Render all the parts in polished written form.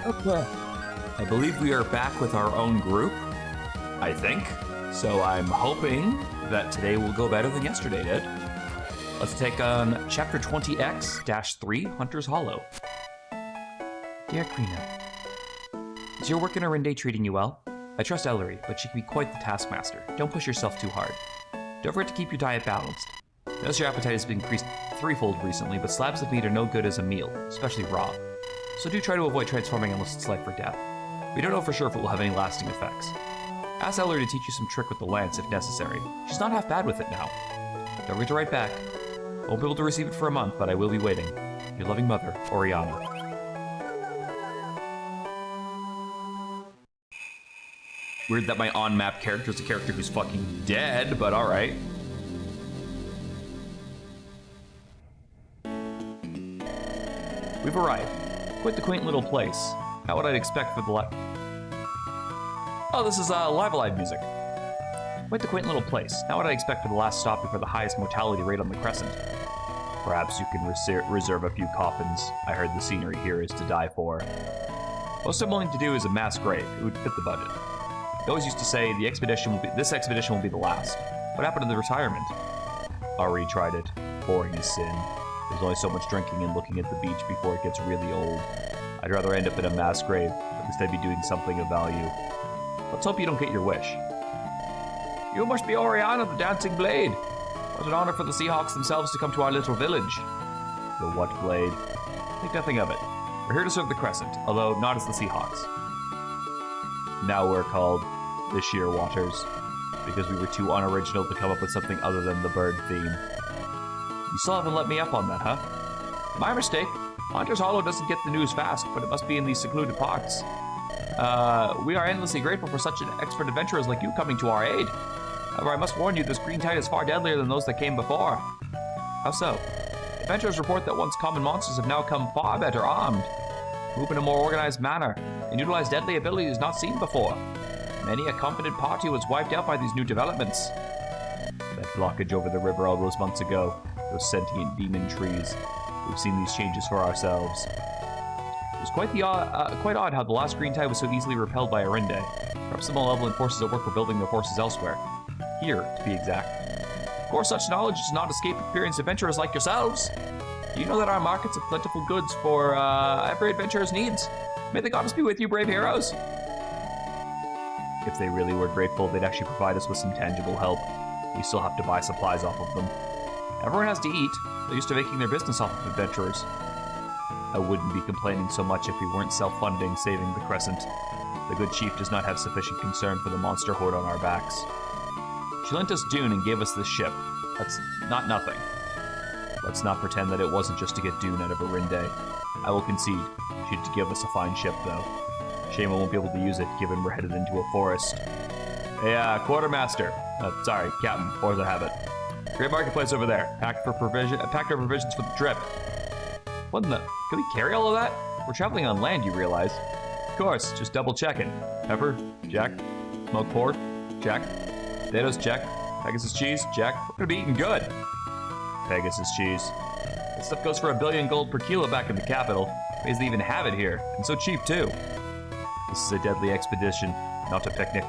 Okay. I believe we are back with our own group, I think. So I'm hoping that today will go better than yesterday did. Let's take on Chapter 20X-3, Hunter's Hollow. Dear Krina, is your work in Arinde treating you well? I trust Ellery, but she can be quite the taskmaster. Don't push yourself too hard. Don't forget to keep your diet balanced. Notice your appetite has been increased threefold recently, but slabs of meat are no good as a meal, especially raw. So do try to avoid transforming unless it's life or death. We don't know for sure if it will have any lasting effects. Ask Ellery to teach you some trick with the lance if necessary. She's not half bad with it now. Don't forget to write back. Won't be able to receive it for a month, but I will be waiting. Your loving mother, Oriana. Weird that my on-map character is a character who's fucking dead, but alright. We've arrived. Quite the quaint little place. Not what I'd expect for the Oh, this is Live Alive music. Quite the quaint little place. Not what I'd expect for the last stop before the highest mortality rate on the Crescent. Perhaps you can reserve a few coffins. I heard the scenery here is to die for. Most I'm willing to do is a mass grave. It would fit the budget. I always used to say this expedition will be the last. What happened to the retirement? Already tried it. Boring as sin. There's only so much drinking and looking at the beach before it gets really old. I'd rather end up in a mass grave. At least I'd be doing something of value. Let's hope you don't get your wish. You must be Oriana the Dancing Blade. What an honor for the Seahawks themselves to come to our little village. The what blade? Think nothing of it. We're here to serve the Crescent, although not as the Seahawks. Now we're called the Shearwaters, because we were too unoriginal to come up with something other than the bird theme. You still haven't let me up on that, huh? My mistake. Hunter's Hollow doesn't get the news fast, but it must be in these secluded parts. We are endlessly grateful for such an expert adventurers like you coming to our aid. However, I must warn you, this green tide is far deadlier than those that came before. How so? Adventurers report that once common monsters have now come far better armed, move in a more organized manner, and utilize deadly abilities not seen before. Many a competent party was wiped out by these new developments. That blockage over the river all those months ago, those sentient demon trees. We've seen these changes for ourselves. It was quite odd how the last green tide was so easily repelled by Arinde. Perhaps the malevolent forces at work were building their forces elsewhere. Here, to be exact. Of course, such knowledge does not escape experienced adventurers like yourselves. Do you know that our markets have plentiful goods for every adventurer's needs? May the goddess be with you, brave heroes. If they really were grateful, they'd actually provide us with some tangible help. We still have to buy supplies off of them. Everyone has to eat. They're used to making their business off of adventurers. I wouldn't be complaining so much if we weren't self-funding saving the Crescent. The good chief does not have sufficient concern for the monster horde on our backs. She lent us Dune and gave us this ship. That's not nothing. Let's not pretend that it wasn't just to get Dune out of Arinde. I will concede. She did give us a fine ship, though. Shame I won't be able to use it, given we're headed into a forest. Hey, quartermaster. Sorry, captain, or the habit. Great marketplace over there. Packed our provisions for the trip. What in the... Can we carry all of that? We're traveling on land, you realize. Of course, just double checking. Pepper? Check. Smoked pork? Check. Potatoes? Check. Pegasus cheese? Check. We're gonna be eating good. Pegasus cheese. This stuff goes for 1 billion gold per kilo back in the capital. Means they even have it here. And so cheap, too. This is a deadly expedition, not a picnic.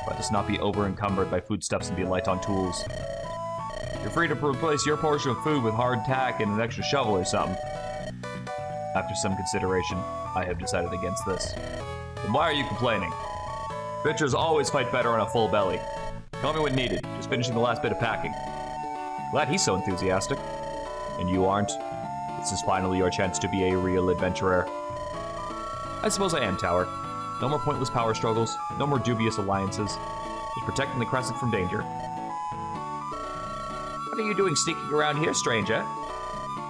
Let us not be over-encumbered by foodstuffs and be light on tools. You're free to replace your portion of food with hard tack and an extra shovel or something. After some consideration, I have decided against this. Then why are you complaining? Adventurers always fight better on a full belly. Call me when needed, just finishing the last bit of packing. Glad he's so enthusiastic. And you aren't? This is finally your chance to be a real adventurer. I suppose I am, Tower. No more pointless power struggles, no more dubious alliances. Just protecting the Crescent from danger. What are you doing sneaking around here, stranger?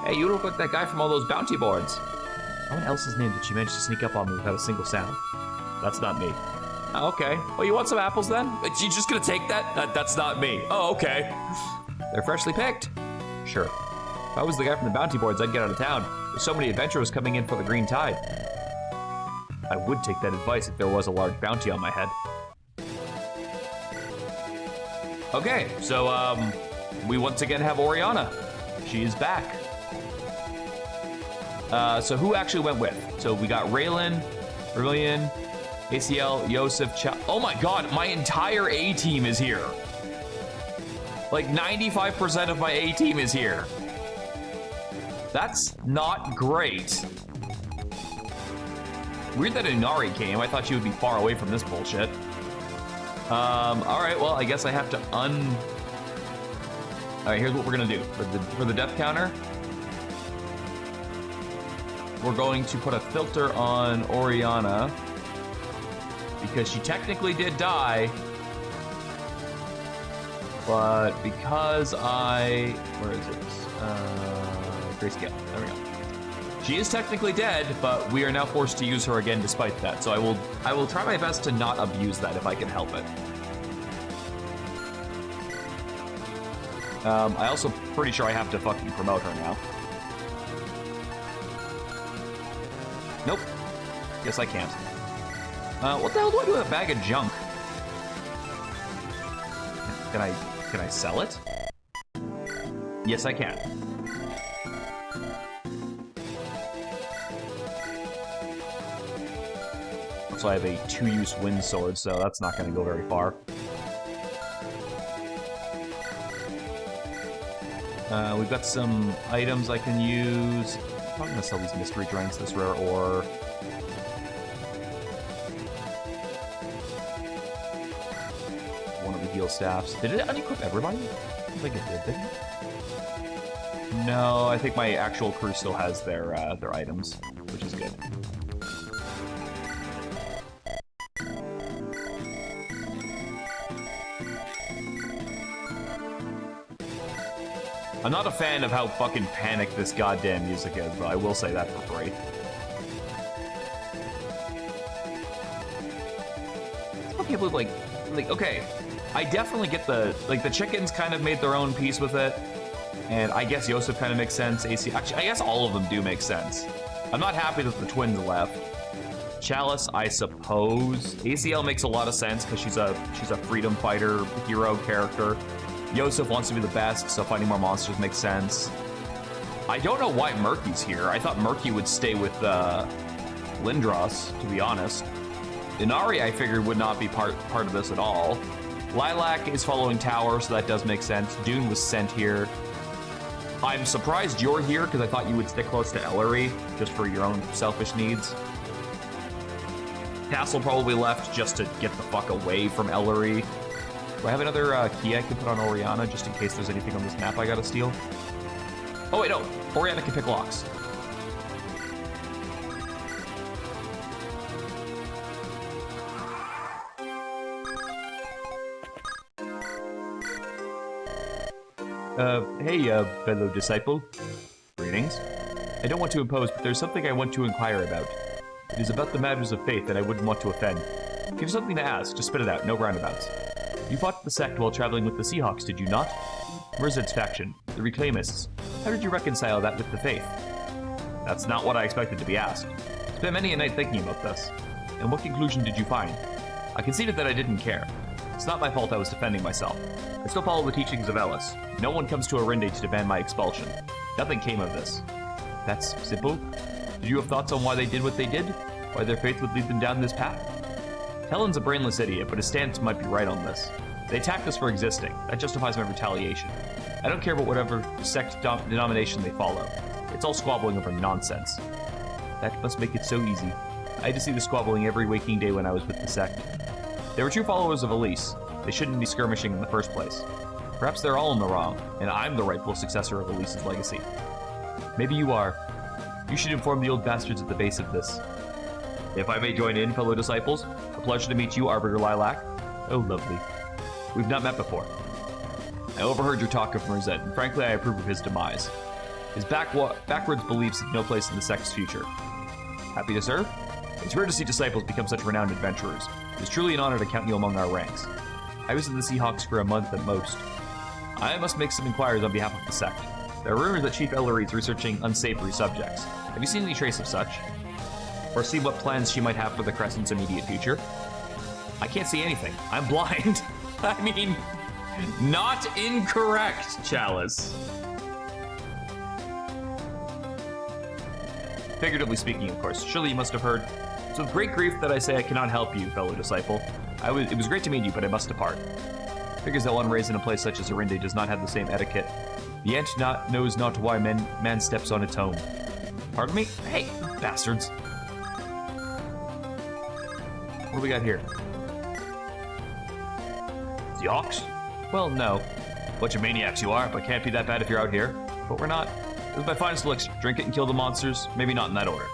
Hey, you look like that guy from all those bounty boards. How in else's name did she manage to sneak up on me without a single sound? That's not me. Oh, okay. Well, you want some apples then? You just gonna take that? That's not me. Oh, okay. They're freshly picked. Sure. If I was the guy from the bounty boards, I'd get out of town. There's so many adventurers coming in for the green tide. I would take that advice if there was a large bounty on my head. Okay, so, we once again have Oriana. She is back. So who actually went with? So we got Raylan, Cerulean, ACL, Yosef, oh my god, my entire A team is here. Like 95% of my A team is here. That's not great. Weird that Inari came. I thought she would be far away from this bullshit. All right, well, I guess I have to All right, here's what we're gonna do. For the death counter, we're going to put a filter on Oriana because she technically did die, but because where is it? Grayscale, there we go. She is technically dead, but we are now forced to use her again despite that. So I will try my best to not abuse that if I can help it. I also pretty sure I have to fucking promote her now. Nope. Guess I can't. What the hell do I do with a bag of junk? Can I sell it? Yes, I can. So I have a 2-use wind sword, so that's not going to go very far. We've got some items I can use. I'm probably going to sell these mystery drinks, this rare ore. One of the heal staffs. Did it unequip everybody? I don't think it did it? No, I think my actual crew still has their items, which is good. I'm not a fan of how fucking panicked this goddamn music is, but I will say that for free. I can't believe, like, okay, I definitely get the chickens kind of made their own peace with it, and I guess Yosef kind of makes sense. Actually, I guess all of them do make sense. I'm not happy that the twins left. Chalice, I suppose. ACL makes a lot of sense because she's a freedom fighter hero character. Yosef wants to be the best, so fighting more monsters makes sense. I don't know why Murky's here. I thought Murky would stay with Lindros, to be honest. Inari, I figured, would not be part of this at all. Lilac is following Tower, so that does make sense. Dune was sent here. I'm surprised you're here, because I thought you would stick close to Ellery, just for your own selfish needs. Castle probably left just to get the fuck away from Ellery. Do I have another key I can put on Oriana, just in case there's anything on this map I gotta steal? Oh wait, no. Oriana can pick locks. Hey, fellow disciple. Greetings. I don't want to impose, but there's something I want to inquire about. It is about the matters of faith, and I wouldn't want to offend. If you have something to ask, just spit it out, no roundabouts. You fought the sect while traveling with the Seahawks, did you not? Merzed's faction, the Reclaimists. How did you reconcile that with the faith? That's not what I expected to be asked. Spent many a night thinking about this. And what conclusion did you find? I conceded that I didn't care. It's not my fault I was defending myself. I still follow the teachings of Ellis. No one comes to Arinde to demand my expulsion. Nothing came of this. That's simple. Did you have thoughts on why they did what they did? Why their faith would lead them down this path? Helen's a brainless idiot, but his stance might be right on this. They attacked us for existing. That justifies my retaliation. I don't care about whatever sect denomination they follow. It's all squabbling over nonsense. That must make it so easy. I had to see the squabbling every waking day when I was with the sect. They were true followers of Elise. They shouldn't be skirmishing in the first place. Perhaps they're all in the wrong, and I'm the rightful successor of Elise's legacy. Maybe you are. You should inform the old bastards at the base of this. If I may join in, fellow disciples, a pleasure to meet you, Arbiter Lilac. Oh, lovely. We've not met before. I overheard your talk of Merzed, and frankly I approve of his demise. His backwards beliefs have no place in the sect's future. Happy to serve? It's rare to see disciples become such renowned adventurers. It is truly an honor to count you among our ranks. I was in the Seahawks for a month at most. I must make some inquiries on behalf of the sect. There are rumors that Chief Ellery is researching unsavory subjects. Have you seen any trace of such? Or seen what plans she might have for the Crescent's immediate future? I can't see anything. I'm blind. I mean, Not incorrect, Chalice. Figuratively speaking, of course. Surely you must have heard. It's with great grief that I say I cannot help you, fellow disciple. It was great to meet you, but I must depart. Figures that one raised in a place such as Arinde does not have the same etiquette. The ant knows not why man steps on its home. Pardon me? Hey, bastards. What do we got here? The Ox? Well, no. Bunch of maniacs you are, but can't be that bad if you're out here. But we're not. This is my finest elixir. Drink it and kill the monsters. Maybe not in that order.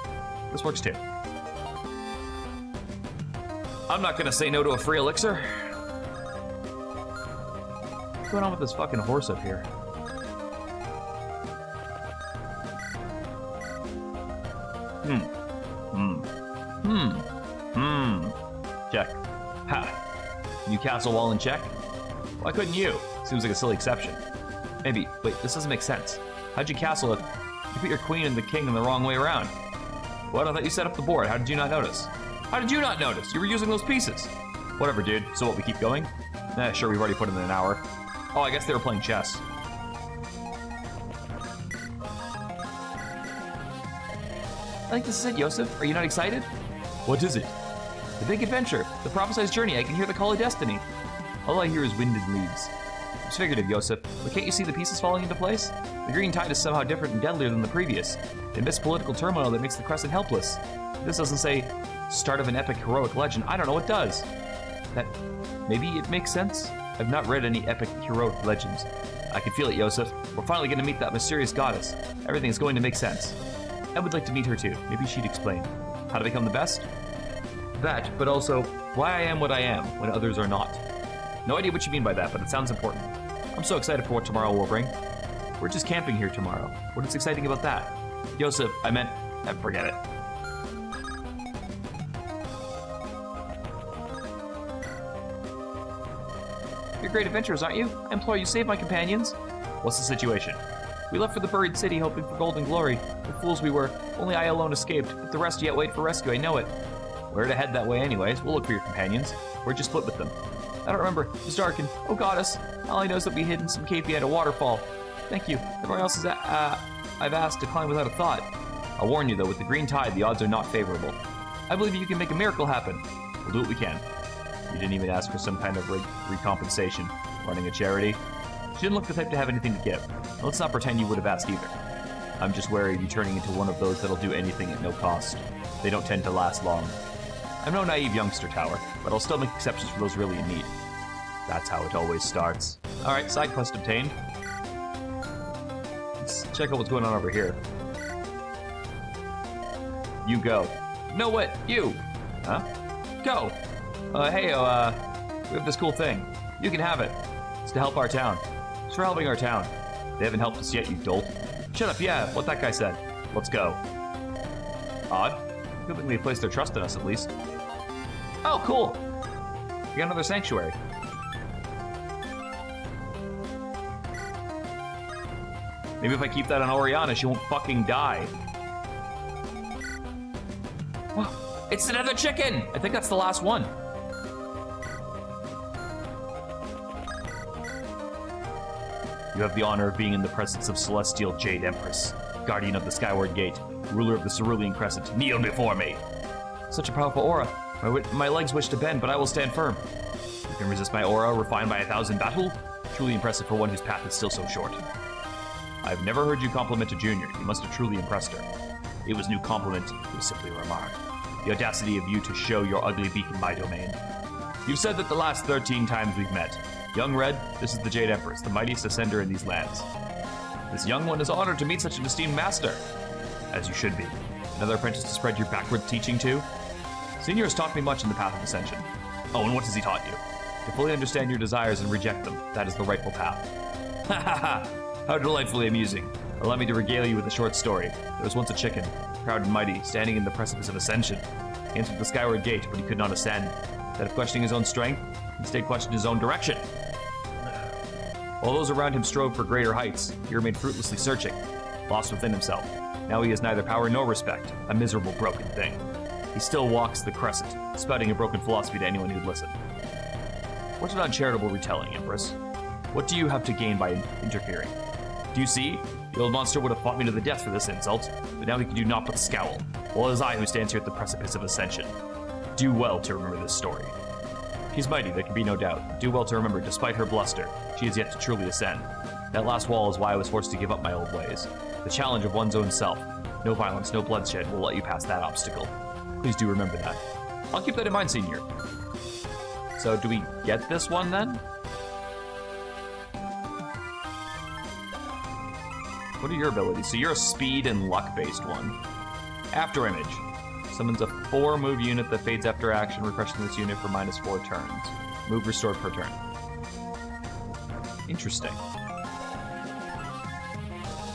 This works too. I'm not gonna say no to a free elixir. What's going on with this fucking horse up here? Check. Ha. New castle wall in check? Why couldn't you? Seems like a silly exception. Maybe. Wait, this doesn't make sense. How'd you castle it? You put your queen and the king in the wrong way around. What? I thought you set up the board. How did you not notice? How did you not notice? You were using those pieces. Whatever, dude. So what, we keep going? Sure, we've already put in an hour. Oh, I guess they were playing chess. I think this is it, Yosef. Are you not excited? What is it? The big adventure. The prophesized journey. I can hear the call of destiny. All I hear is wind and leaves. It's figurative, Yosef. But can't you see the pieces falling into place? The green tide is somehow different and deadlier than the previous. It amidst political turmoil that makes the crescent helpless. This doesn't say start of an epic heroic legend. I don't know what does. That maybe it makes sense? I've not read any epic heroic legends. I can feel it, Yosef. We're finally going to meet that mysterious goddess. Everything is going to make sense. I would like to meet her too. Maybe she'd explain. How to become the best? That, but also why I am what I am when others are not. No idea what you mean by that, but it sounds important. I'm so excited for what tomorrow will bring. We're just camping here tomorrow. What is exciting about that? Yosef, I meant... forget it. You're great adventurers, aren't you? I implore you, save my companions. What's the situation? We left for the buried city hoping for golden glory. The fools we were. Only I alone escaped, but the rest yet wait for rescue, I know it. We're to head that way anyways. We'll look for your companions. Where'd you split with them? I don't remember. It was dark and... oh, goddess. All I know is that we hid in some cave behind a waterfall. Thank you. Everyone else is I've asked to climb without a thought. I'll warn you, though, with the green tide, the odds are not favorable. I believe you can make a miracle happen. We'll do what we can. You didn't even ask for some kind of recompensation. Running a charity? She didn't look the type to have anything to give. Now, let's not pretend you would have asked either. I'm just wary of you turning into one of those that'll do anything at no cost. They don't tend to last long. I'm no naive youngster, Tower, but I'll still make exceptions for those really in need. That's how it always starts. Alright, side quest obtained. Let's check out what's going on over here. You go. No, what? You! Huh? Go! Hey, we have this cool thing. You can have it. It's to help our town. It's for helping our town. They haven't helped us yet, you dolt. Shut up, yeah, what that guy said. Let's go. Odd. Good thing they placed their trust in us, at least. Oh, cool! We got another sanctuary. Maybe if I keep that on Oriana, she won't fucking die. Wow, it's another chicken! I think that's the last one. You have the honor of being in the presence of Celestial Jade Empress, guardian of the Skyward Gate, ruler of the Cerulean Crescent. Kneel before me! Such a powerful aura. My legs wish to bend, but I will stand firm. You can resist my aura, refined by 1,000 battle? Truly impressive for one whose path is still so short. I've never heard you compliment a junior. You must have truly impressed her. It was no compliment, it was simply a remark. The audacity of you to show your ugly beak in my domain. You've said that the last 13 times we've met. Young Red, this is the Jade Empress, the mightiest ascender in these lands. This young one is honored to meet such an esteemed master. As you should be. Another apprentice to spread your backward teaching to? Senior has taught me much in the path of ascension. Oh, and what has he taught you? To fully understand your desires and reject them. That is the rightful path. Ha ha ha! How delightfully amusing. Allow me to regale you with a short story. There was once a chicken, proud and mighty, standing in the precipice of ascension. He entered the skyward gate, but he could not ascend. Instead of questioning his own strength, he instead questioned his own direction. While those around him strove for greater heights, he remained fruitlessly searching, lost within himself. Now he has neither power nor respect, a miserable, broken thing. He still walks the crescent, spouting a broken philosophy to anyone who'd listen. What an uncharitable retelling, Empress. What do you have to gain by interfering? Do you see? The old monster would have fought me to the death for this insult, but now he can do naught but scowl. Well, it is I who stands here at the precipice of ascension. Do well to remember this story. She's mighty, there can be no doubt. Do well to remember, despite her bluster, she is yet to truly ascend. That last wall is why I was forced to give up my old ways. The challenge of one's own self. No violence, no bloodshed will let you pass that obstacle. Please do remember that. I'll keep that in mind, Senior. So, do we get this one, then? What are your abilities? So you're a speed and luck-based one. After Image. Summons a 4-move unit that fades after action, refreshing this unit for -4 turns. Move restored per turn. Interesting. I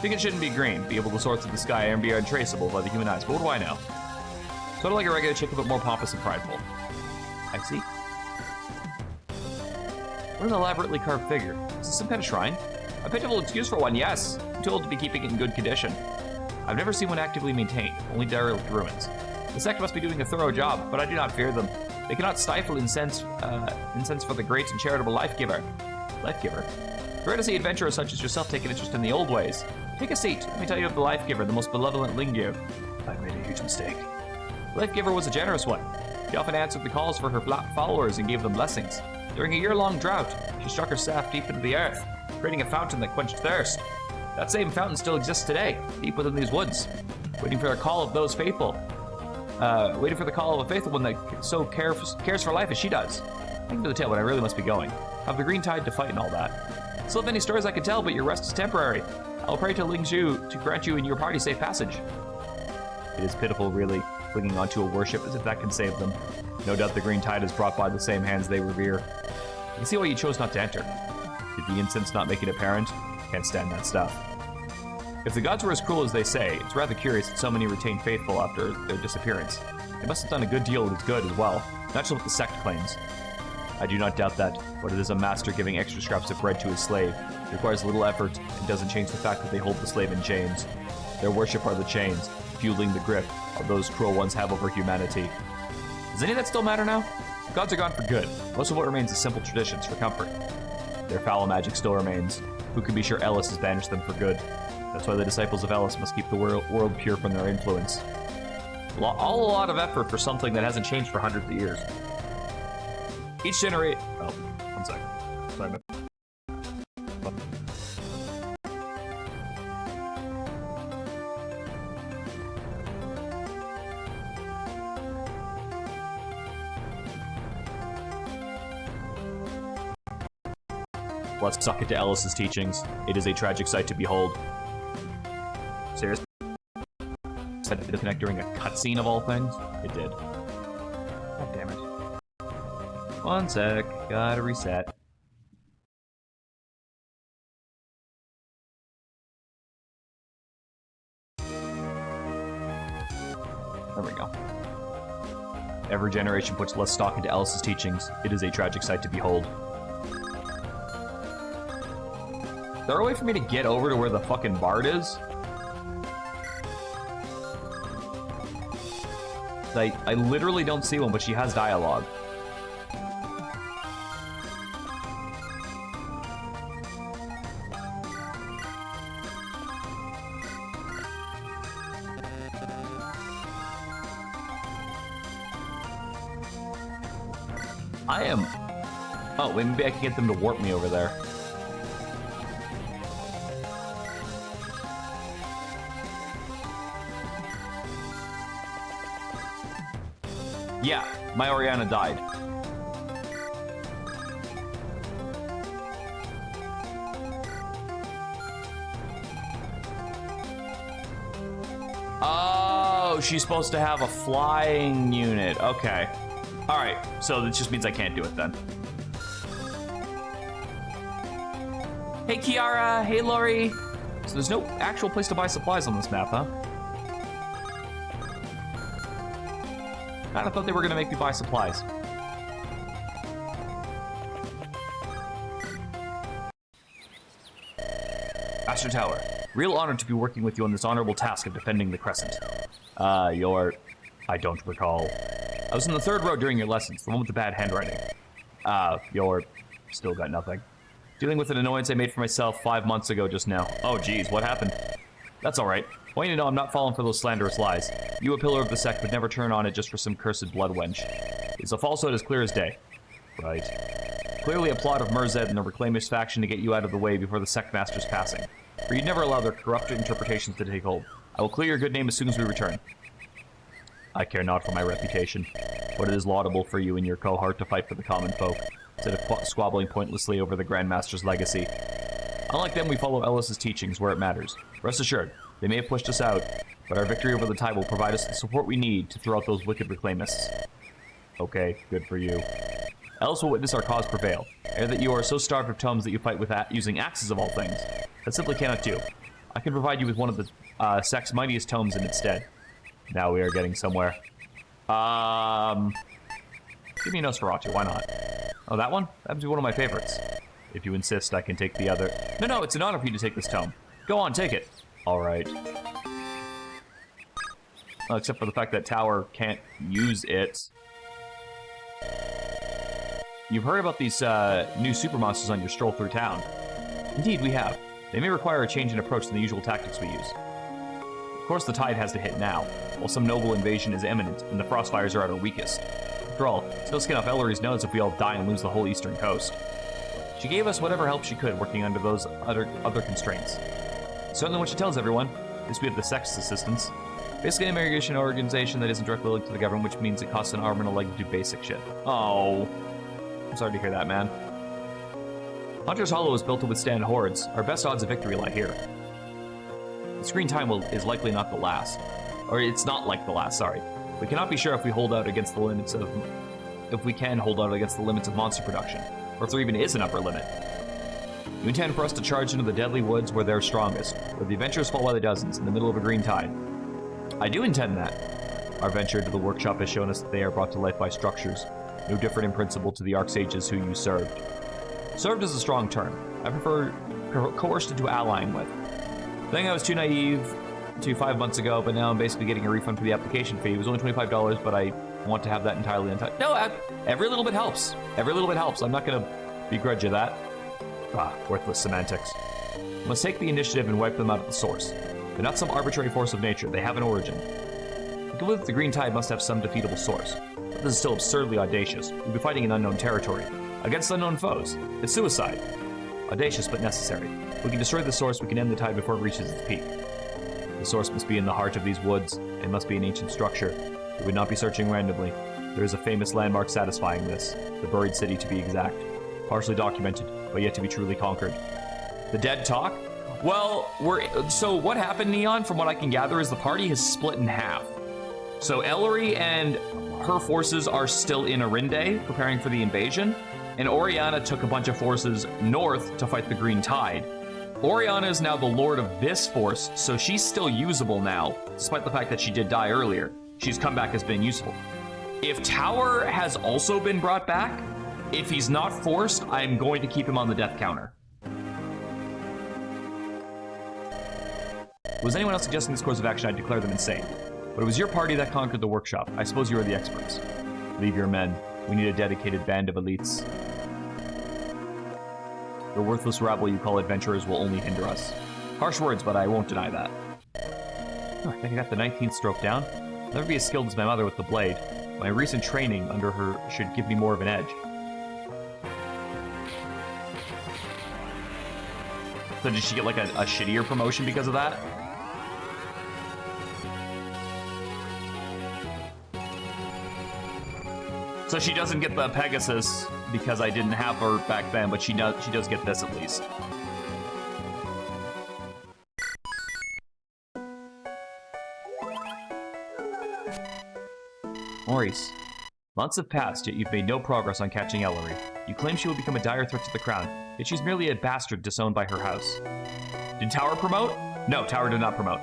think it shouldn't be green, be able to soar through the sky and be untraceable by the human eyes, but what do I know? Sort of like a regular chicken, but more pompous and prideful. I see. What an elaborately carved figure. Is this some kind of shrine? A pitiful excuse for one, yes. I'm told to be keeping it in good condition. I've never seen one actively maintained, only derelict ruins. The sect must be doing a thorough job, but I do not fear them. They cannot stifle incense for the great and charitable life-giver. Life-giver? Rare to see adventurers such as yourself take an interest in the old ways. Take a seat. Let me tell you of the life-giver, the most benevolent Lingyu. I've made a huge mistake. The life-giver was a generous one. She often answered the calls for her followers and gave them blessings. During a year-long drought, she struck her staff deep into the earth, creating a fountain that quenched thirst. That same fountain still exists today, deep within these woods, waiting for the call of those faithful. Waiting for the call of a faithful one that so cares for life as she does. Hang to the tail, but I really must be going. Have the green tide to fight and all that. Still have any stories I could tell, but your rest is temporary. I'll pray to Ling Zhu to grant you and your party safe passage. It is pitiful, really, clinging onto a worship as if that can save them. No doubt the green tide is brought by the same hands they revere. I can see why you chose not to enter. Did the incense not make it apparent? Can't stand that stuff. If the gods were as cruel as they say, it's rather curious that so many retained faithful after their disappearance. They must have done a good deal that is good as well, not just what the sect claims. I do not doubt that, but it is a master giving extra scraps of bread to his slave. It requires little effort and doesn't change the fact that they hold the slave in chains. Their worship are the chains, fueling the grip of those cruel ones have over humanity. Does any of that still matter now? The gods are gone for good. Most of what remains is simple traditions for comfort. Their foul magic still remains. Who can be sure Ellis has banished them for good? That's why the disciples of Ellis must keep the world pure from their influence. A lot of effort for something that hasn't changed for hundreds of years. Each generate... Oh, one second. Sorry about Let's suck it to Ellis's teachings. It is a tragic sight to behold. Seriously? Said it to connect during a cutscene of all things? It did. God damn it. One sec. Gotta reset. There we go. Every generation puts less stock into Ellis's teachings. It is a tragic sight to behold. Is there a way for me to get over to where the fucking bard is? I literally don't see one, but she has dialogue. I am... Oh, maybe I can get them to warp me over there. Yeah, my Oriana died. Oh, she's supposed to have a flying unit. Okay. Alright, so that just means I can't do it then. Hey, Kiara. Hey, Lori. So there's no actual place to buy supplies on this map, huh? I thought they were gonna make me buy supplies. Master Tower, real honor to be working with you on this honorable task of defending the Crescent. I don't recall. I was in the third row during your lessons, the one with the bad handwriting. Still got nothing. Dealing with an annoyance I made for myself 5 months ago just now. Oh, geez, what happened? That's alright. I want you to know I'm not falling for those slanderous lies. You, a pillar of the sect, would never turn on it just for some cursed blood wench. It's a falsehood as clear as day. Right. Clearly a plot of Merzed and the Reclaimers faction to get you out of the way before the sect master's passing. For you'd never allow their corrupt interpretations to take hold. I will clear your good name as soon as we return. I care not for my reputation, but it is laudable for you and your cohort to fight for the common folk, instead of squabbling pointlessly over the Grand Master's legacy. Unlike them, we follow Ellis's teachings where it matters. Rest assured, they may have pushed us out, but our victory over the tide will provide us the support we need to throw out those wicked reclaimists. Okay, good for you. Ellis will witness our cause prevail. Ere that you are so starved of tomes that you fight with using axes of all things. That simply cannot do. I can provide you with one of the sect's mightiest tomes in its stead. Now we are getting somewhere. Give me a Nosferatu, why not? Oh, that one? That would be one of my favorites. If you insist, I can take the other. No, it's an honor for you to take this tome. Go on, take it. Alright. Well, except for the fact that Tower can't use it. You've heard about these new super monsters on your stroll through town. Indeed, we have. They may require a change in approach than the usual tactics we use. Of course, the tide has to hit now, while some noble invasion is imminent and the frostfires are at our weakest. After all, it's no skin off Ellery's nose if we all die and lose the whole eastern coast. She gave us whatever help she could, working under those other constraints. Certainly what she tells everyone, is we have the sect's assistance. Basically an immigration organization that isn't directly linked to the government, which means it costs an arm and a leg to do basic shit. Oh. I'm sorry to hear that, man. Hunter's Hollow is built to withstand hordes. Our best odds of victory lie here. The screen time is likely not the last. Or it's not like the last, sorry. We cannot be sure if we hold out against the limits of... if we can hold out against the limits of monster production. Or if there even is an upper limit. You intend for us to charge into the deadly woods where they're strongest, where the adventurers fall by the dozens, in the middle of a green tide. I do intend that. Our venture to the workshop has shown us that they are brought to life by structures, no different in principle to the Archsages who you served. Served is a strong term. I prefer coerced into allying with. I think I was too naive to 5 months ago, but now I'm basically getting a refund for the application fee. It was only $25, but I want to have that entirely untied. No, every little bit helps. Every little bit helps. I'm not going to begrudge you that. Worthless semantics. We must take the initiative and wipe them out at the source. They're not some arbitrary force of nature. They have an origin. We believe that the green tide must have some defeatable source. But this is still absurdly audacious. We'll be fighting in unknown territory. Against unknown foes. It's suicide. Audacious but necessary. If we can destroy the source, we can end the tide before it reaches its peak. The source must be in the heart of these woods. It must be an ancient structure. We would not be searching randomly. There is a famous landmark satisfying this. The buried city, to be exact. Partially documented, but yet to be truly conquered. The dead talk? Well, so what happened, Neon, from what I can gather, is the party has split in half. So Ellery and her forces are still in Arinde, preparing for the invasion, and Oriana took a bunch of forces north to fight the Green Tide. Oriana is now the lord of this force, so she's still usable now, despite the fact that she did die earlier. She's come back as being useful. If Tower has also been brought back, if he's not forced, I'm going to keep him on the death counter. Was anyone else suggesting this course of action, I'd declare them insane. But it was your party that conquered the workshop. I suppose you are the experts. Leave your men. We need a dedicated band of elites. The worthless rabble you call adventurers will only hinder us. Harsh words, but I won't deny that. I think I got the 19th stroke down. I'll never be as skilled as my mother with the blade. My recent training under her should give me more of an edge. So did she get like a shittier promotion because of that? So she doesn't get the Pegasus because I didn't have her back then, but she does get this at least. Maurice, months have passed, yet you've made no progress on catching Ellery. You claim she will become a dire threat to the crown, yet she's merely a bastard disowned by her house. Did Tower promote? No, Tower did not promote.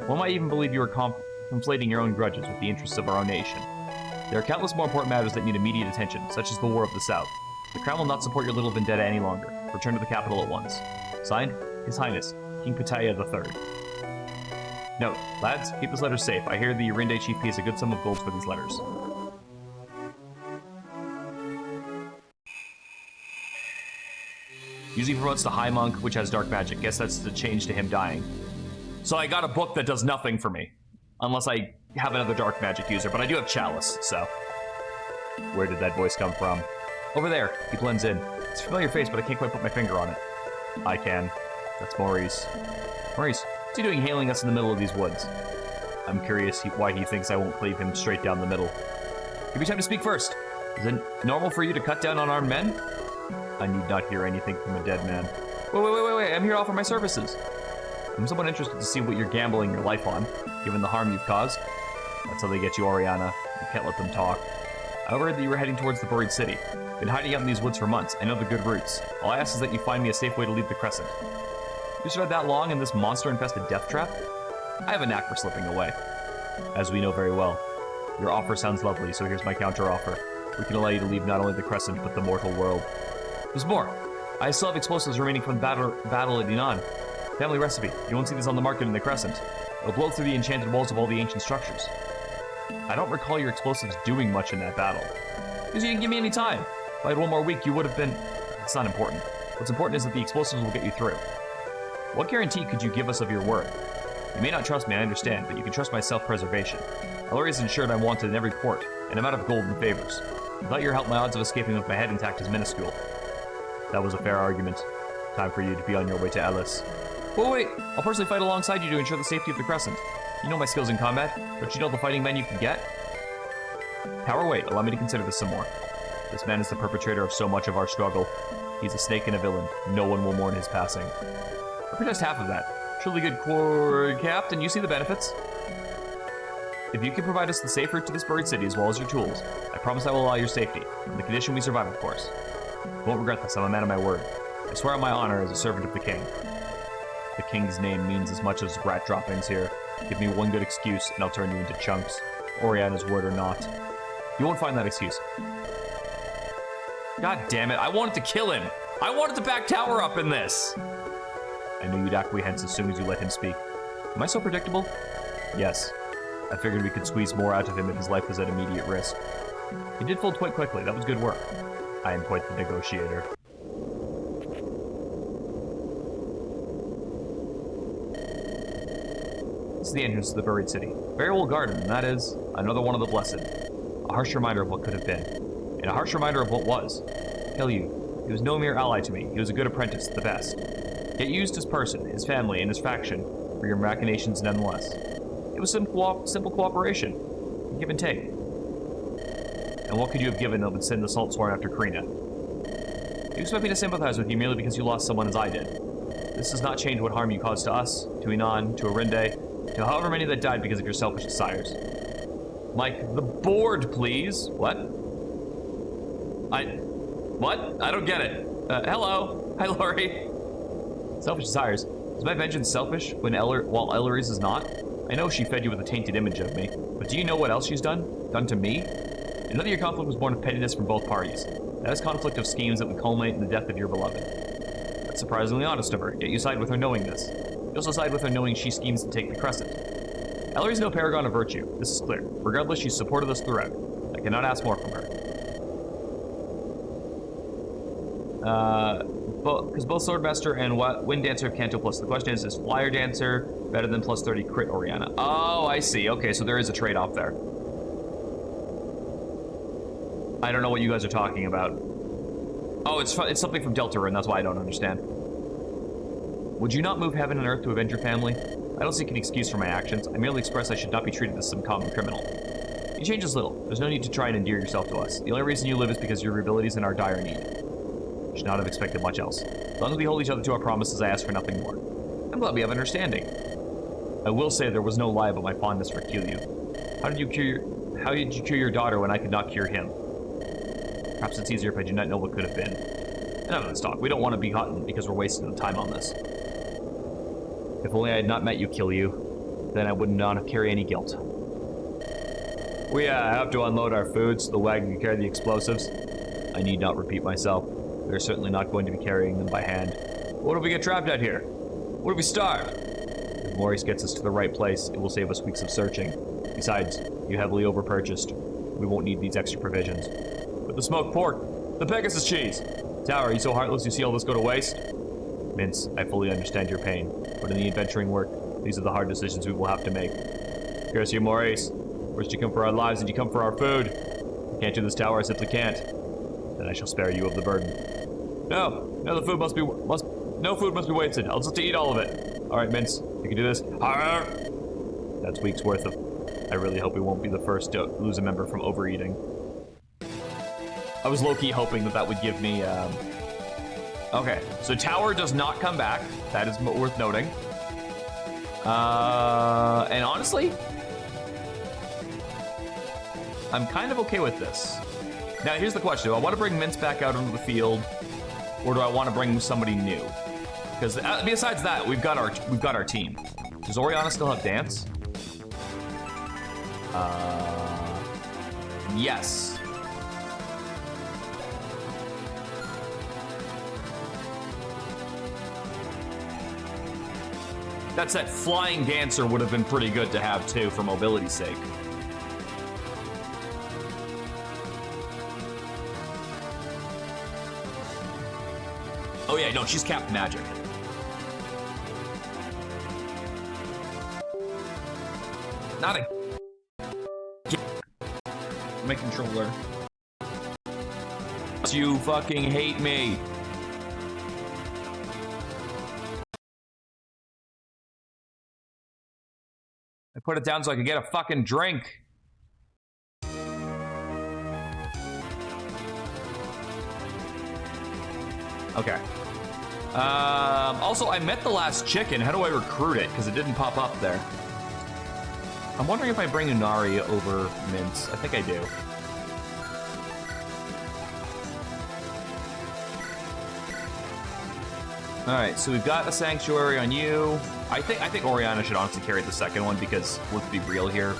One might even believe you are conflating your own grudges with the interests of our own nation. There are countless more important matters that need immediate attention, such as the War of the South. The Crown will not support your little vendetta any longer. Return to the capital at once. Signed, His Highness, King Pitaya III. Note, lads, keep this letter safe. I hear the Arinde chief pays a good sum of gold for these letters. Usually promotes to High Monk, which has dark magic. Guess that's the change to him dying. So I got a book that does nothing for me. Unless I have another dark magic user, but I do have Chalice, so. Where did that voice come from? Over there. He blends in. It's a familiar face, but I can't quite put my finger on it. I can. That's Maurice. Maurice, what's he doing hailing us in the middle of these woods? I'm curious why he thinks I won't cleave him straight down the middle. Give me time to speak first. Is it normal for you to cut down on armed men? I need not hear anything from a dead man. Wait. I'm here to offer my services. I'm somewhat interested to see what you're gambling your life on, given the harm you've caused. That's how they get you, Oriana. You can't let them talk. I overheard that you were heading towards the buried city. Been hiding out in these woods for months. I know the good routes. All I ask is that you find me a safe way to leave the Crescent. You survived that long in this monster-infested death trap? I have a knack for slipping away. As we know very well. Your offer sounds lovely, so here's my counter-offer. We can allow you to leave not only the Crescent, but the mortal world. There's more. I still have explosives remaining from the battle at Inan. Family recipe. You won't see this on the market in the Crescent. It'll blow through the enchanted walls of all the ancient structures. I don't recall your explosives doing much in that battle. Because you didn't give me any time. If I had one more week, you would have been... It's not important. What's important is that the explosives will get you through. What guarantee could you give us of your word? You may not trust me, I understand, but you can trust my self-preservation. Ellery is ensured I'm wanted in every port, and I'm out of gold and favors. Without your help, my odds of escaping with my head intact is minuscule. That was a fair argument. Time for you to be on your way to Ellis. Wait. I'll personally fight alongside you to ensure the safety of the Crescent. You know my skills in combat. Don't you know the fighting men you can get? Power, wait. Allow me to consider this some more. This man is the perpetrator of so much of our struggle. He's a snake and a villain. No one will mourn his passing. I protest half of that. Truly good cord captain, you see the benefits. If you can provide us the safe route to this buried city as well as your tools, I promise I will allow your safety, on the condition we survive, of course. I won't regret this, I'm a man of my word. I swear on my honor as a servant of the king. The king's name means as much as rat droppings here. Give me one good excuse, and I'll turn you into chunks. Oriana's word or not. You won't find that excuse. God damn it, I wanted to kill him! I wanted to back tower up in this! I knew you'd acquiesce as soon as you let him speak. Am I so predictable? Yes. I figured we could squeeze more out of him if his life was at immediate risk. He did fold quite quickly, that was good work. I am quite the negotiator. This is the entrance to the buried city. Very well guarded, and that is another one of the blessed. A harsh reminder of what could have been. And a harsh reminder of what was. Tell you, he was no mere ally to me, he was a good apprentice at the best. Yet used his person, his family, and his faction for your machinations nonetheless. It was simple cooperation. Give and take. And what could you have given that would send the salt swarm after Karina? You expect me to sympathize with you merely because you lost someone as I did. This does not change what harm you caused to us, to Inan, to Arinde, to however many that died because of your selfish desires. Mike, the board, please. What? What? I don't get it. Hello. Hi, Laurie. Selfish desires. Is my vengeance selfish while Ellery's is not? I know she fed you with a tainted image of me, but do you know what else she's done? Done to me? Another your conflict was born of pettiness from both parties. That is conflict of schemes that would culminate in the death of your beloved. That's surprisingly honest of her, yet you side with her knowing this. You also side with her knowing she schemes to take the Crescent. Ellery's no paragon of virtue, this is clear. Regardless, she's supported us throughout. I cannot ask more from her. Because both Swordmaster and Wind Dancer have Canto Plus. The question is Flyer Dancer better than plus 30 crit Oriana? Oh, I see. Okay, so there is a trade-off there. I don't know what you guys are talking about. Oh, it's something from Deltarune, that's why I don't understand. Would you not move heaven and earth to avenge your family? I don't seek an excuse for my actions. I merely express I should not be treated as some common criminal. You change as little. There's no need to try and endear yourself to us. The only reason you live is because your abilities in our dire need. Should not have expected much else. As long as we hold each other to our promises, I ask for nothing more. I'm glad we have understanding. I will say there was no lie about my fondness for Kiryu. How did you cure your daughter when I could not cure him? Perhaps it's easier if I do not know what could have been. Enough of this talk. We don't want to be caught because we're wasting the time on this. If only I had not met you, Kiryu, then I would not carry any guilt. We have to unload our food so the wagon can carry the explosives. I need not repeat myself. We're certainly not going to be carrying them by hand. What if we get trapped out here? What if we starve? If Maurice gets us to the right place, it will save us weeks of searching. Besides, you heavily overpurchased. We won't need these extra provisions. But the smoked pork, the Pegasus cheese, Tower, are you so heartless you see all this go to waste? Mince, I fully understand your pain, but in the adventuring work, these are the hard decisions we will have to make. Garcia Maurice, first you come for our lives and you come for our food. I can't do this, Tower, I simply can't. Then I shall spare you of the burden. No, the food no food must be wasted. I'll just have to eat all of it. All right, Mince, you can do this. That's weeks worth of. I really hope we won't be the first to lose a member from overeating. I was low-key hoping that would give me, Okay, so Tower does not come back. That is worth noting. And honestly, I'm kind of okay with this. Now, here's the question. Do I want to bring Mince back out onto the field, or do I want to bring somebody new? Because besides that, we've got our team. Does Oriana still have dance? Yes. That said, Flying Dancer would have been pretty good to have too, for mobility's sake. Oh yeah, no, she's Captain Magic. Not a... My controller. You fucking hate me. I put it down so I could get a fucking drink. Okay. Also, I met the last chicken. How do I recruit it? Because it didn't pop up there. I'm wondering if I bring Unari over Mince. I think I do. All right, so we've got a sanctuary on you. I think Oriana should honestly carry the second one because let's be real here,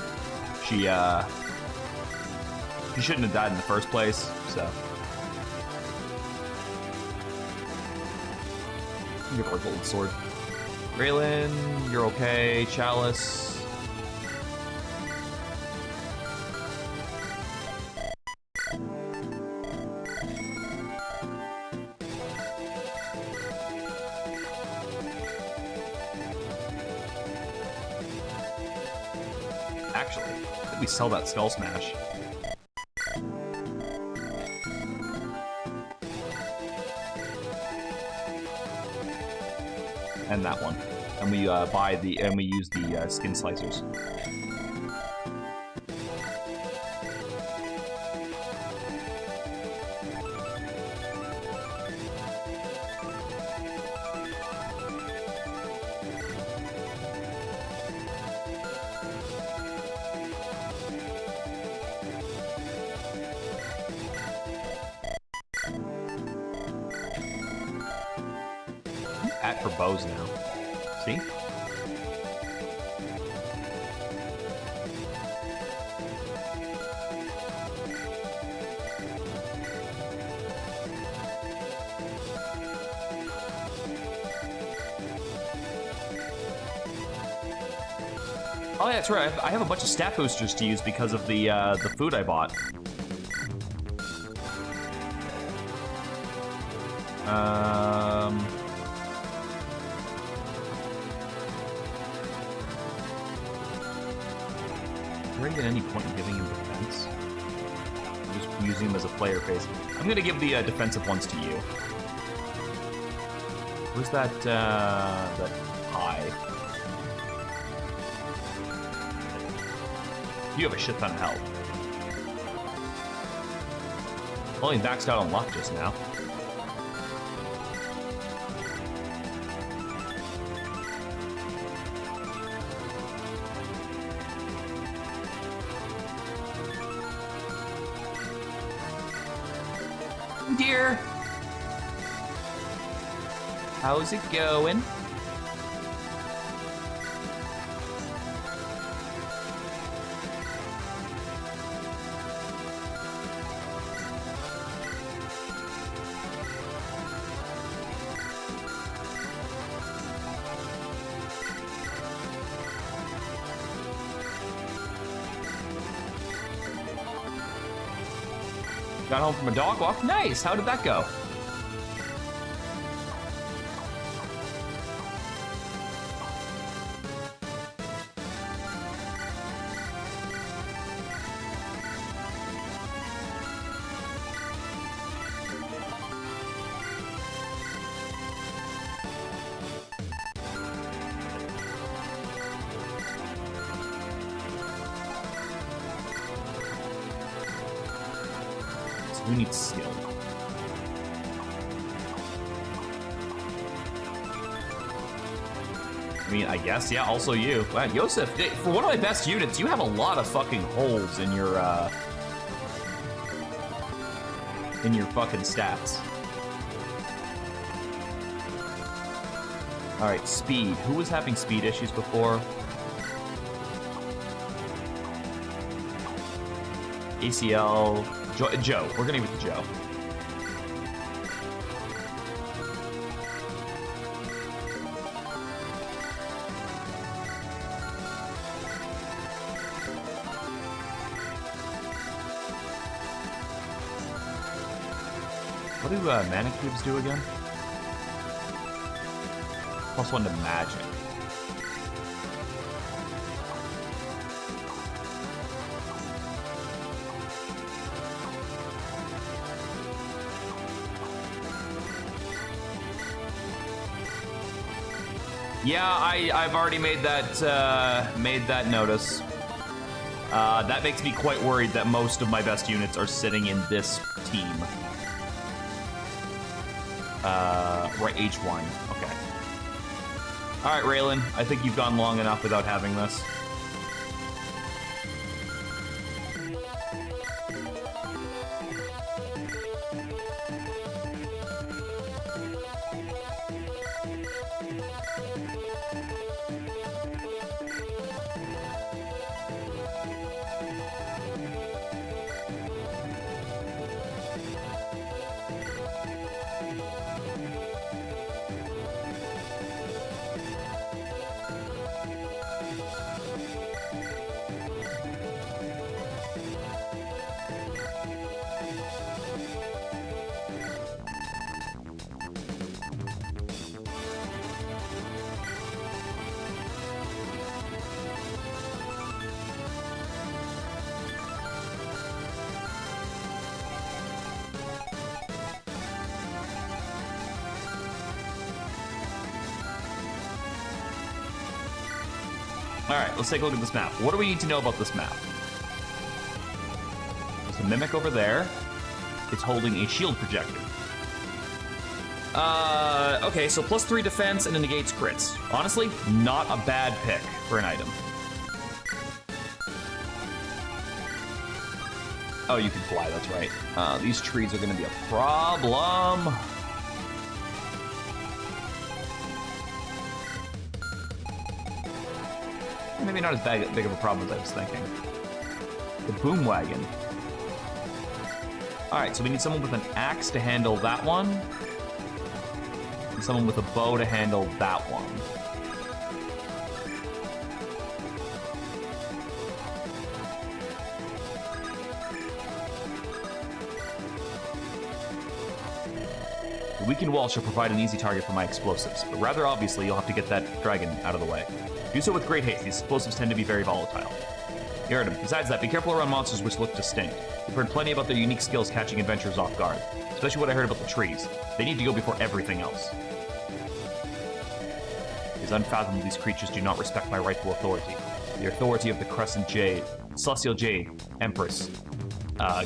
she shouldn't have died in the first place. So give her a gold sword. Raylan, you're okay. Chalice. Actually, I think we sell that Skull Smash. And that one. And we we use the skin slicers. At for bows now. See? Oh, yeah, that's right. I have a bunch of stat boosters to use because of the food I bought. Is there even any point in giving him defense? I'm just using him as a player phase. I'm gonna give the defensive ones to you. Where's that pie? You have a shit ton of health. Only maxed out on luck just now. Dear, how's it going? Got home from a dog walk? Nice! How did that go? Who needs skill? I mean, I guess, yeah, also you. Wow, Yosef, for one of my best units, you have a lot of fucking holes in your fucking stats. All right, speed. Who was having speed issues before? ACL. Joe. We're gonna go with Joe. What do mana cubes do again? +1 to magic. Yeah, I've already made that notice. That makes me quite worried that most of my best units are sitting in this team. Right, H1. Okay. All right, Raylan. I think you've gone long enough without having this. Alright, let's take a look at this map. What do we need to know about this map? There's a Mimic over there. It's holding a shield projector. Okay, so +3 defense and it negates crits. Honestly, not a bad pick for an item. Oh, you can fly, that's right. These trees are gonna be a problem. Maybe not as big of a problem as I was thinking. The boom wagon. All right, so we need someone with an axe to handle that one, and someone with a bow to handle that one. The weakened wall shall provide an easy target for my explosives, but rather obviously you'll have to get that dragon out of the way. Do so with great haste. These explosives tend to be very volatile. You heard him. Besides that, be careful around monsters which look distinct. We've heard plenty about their unique skills catching adventurers off guard. Especially what I heard about the trees. They need to go before everything else. It is unfathomable these creatures do not respect my rightful authority. The authority of the Crescent Jade, Celestial Jade, Empress,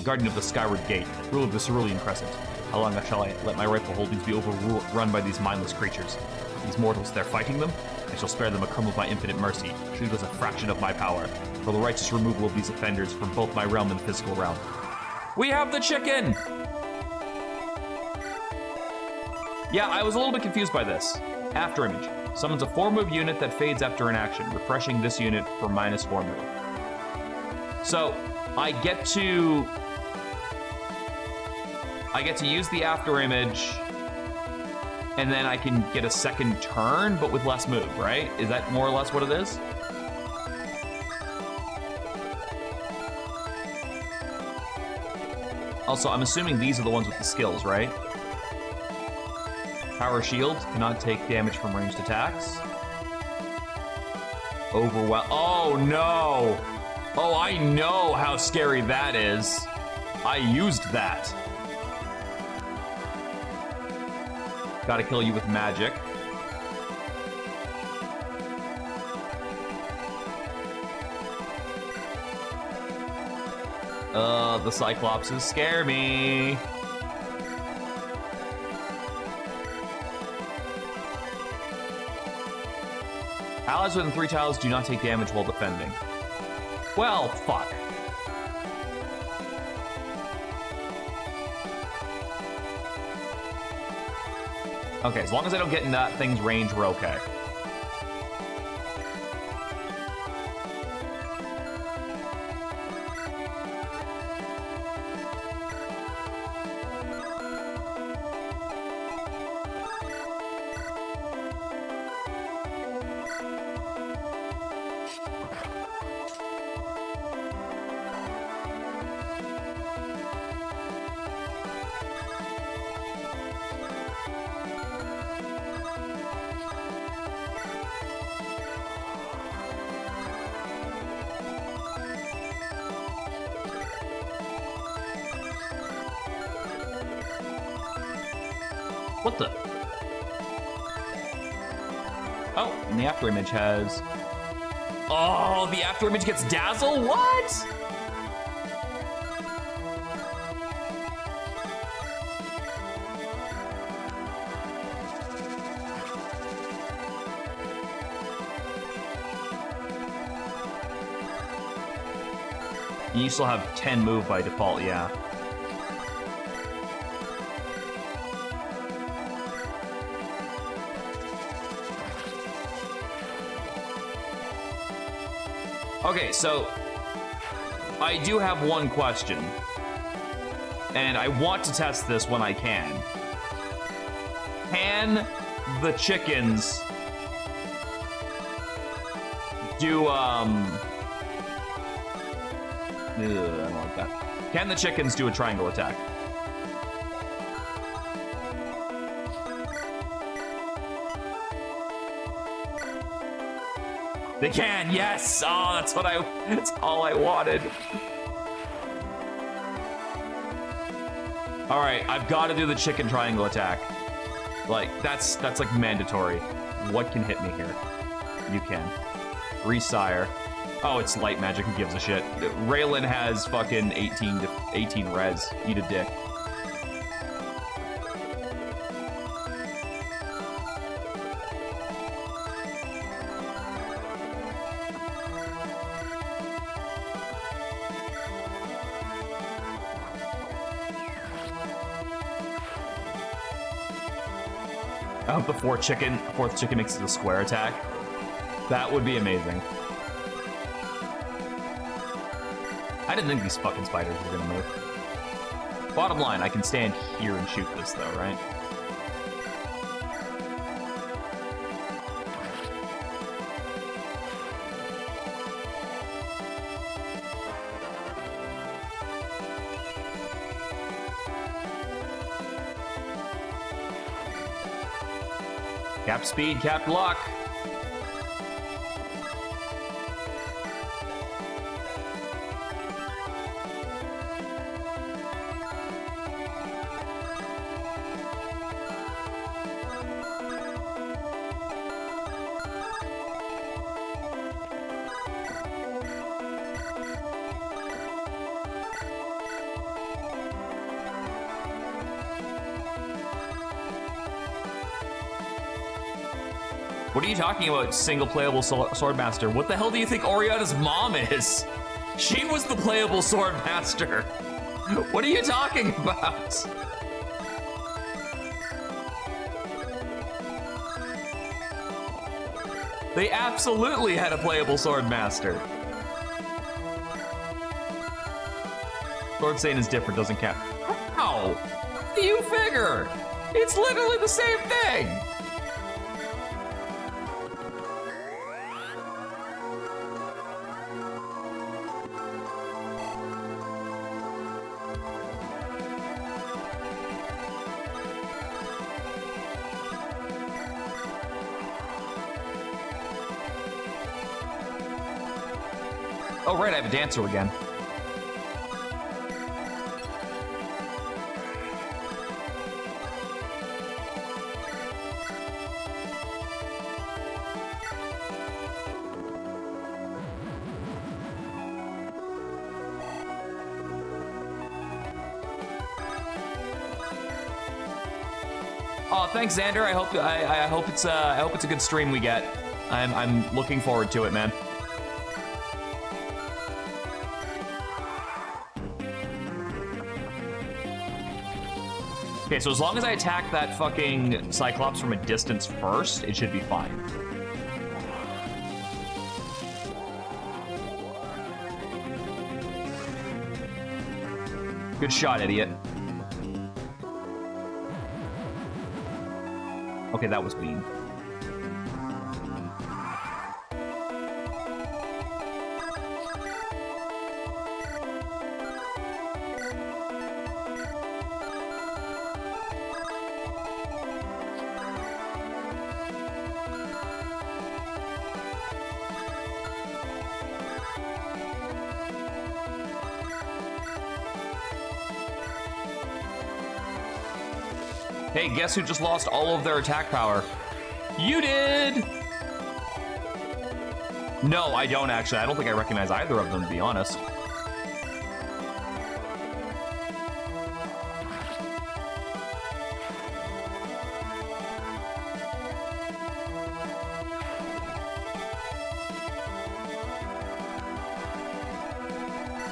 Guardian of the Skyward Gate, ruler of the Cerulean Crescent. How long shall I let my rightful holdings be overrun by these mindless creatures? These mortals, they're fighting them? I shall spare them a crumb of my infinite mercy, treated as a fraction of my power, for the righteous removal of these offenders from both my realm and physical realm. We have the chicken! Yeah, I was a little bit confused by this. After image. Summons a 4-move unit that fades after an action, refreshing this unit for -4 move. So, I get to use the after image, and then I can get a second turn, but with less move, right? Is that more or less what it is? Also, I'm assuming these are the ones with the skills, right? Power Shield, cannot take damage from ranged attacks. Overwhelm. Oh no! Oh, I know how scary that is. I used that. Gotta kill you with magic. The Cyclopses scare me. Allies within 3 tiles do not take damage while defending. Well, fuck. Okay, as long as I don't get in that thing's range, we're okay. What the? Oh, and the after image has... Oh, the after image gets Dazzle? What? You still have 10 move by default, yeah. Okay, so I do have one question, and I want to test this when I can. Can the chickens do, I don't like that. Can the chickens do a triangle attack? They can, yes! Oh, that's all I wanted. All right, I've got to do the chicken triangle attack. Like, that's like mandatory. What can hit me here? You can. Resire. Oh, it's light magic, who gives a shit? Raylan has fucking 18 res. Eat a dick. I hope the fourth chicken makes it a square attack. That would be amazing. I didn't think these fucking spiders were gonna move. Bottom line, I can stand here and shoot this though, right? Cap speed, cap luck. What are you talking about, single playable Swordmaster? What the hell do you think Oriana's mom is? She was the playable Swordmaster. What are you talking about? They absolutely had a playable Swordmaster. Sword Saint is different, doesn't count. How? How do you figure? It's literally the same thing. Oh, right, I have a dancer again. Oh, thanks, Xander. I hope it's a good stream we get. I'm looking forward to it, man. Okay, so as long as I attack that fucking Cyclops from a distance first, it should be fine. Good shot, idiot. Okay, that was mean. Hey, guess who just lost all of their attack power? You did! No, I don't actually. I don't think I recognize either of them, to be honest.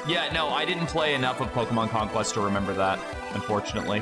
Yeah, no, I didn't play enough of Pokemon Conquest to remember that, unfortunately.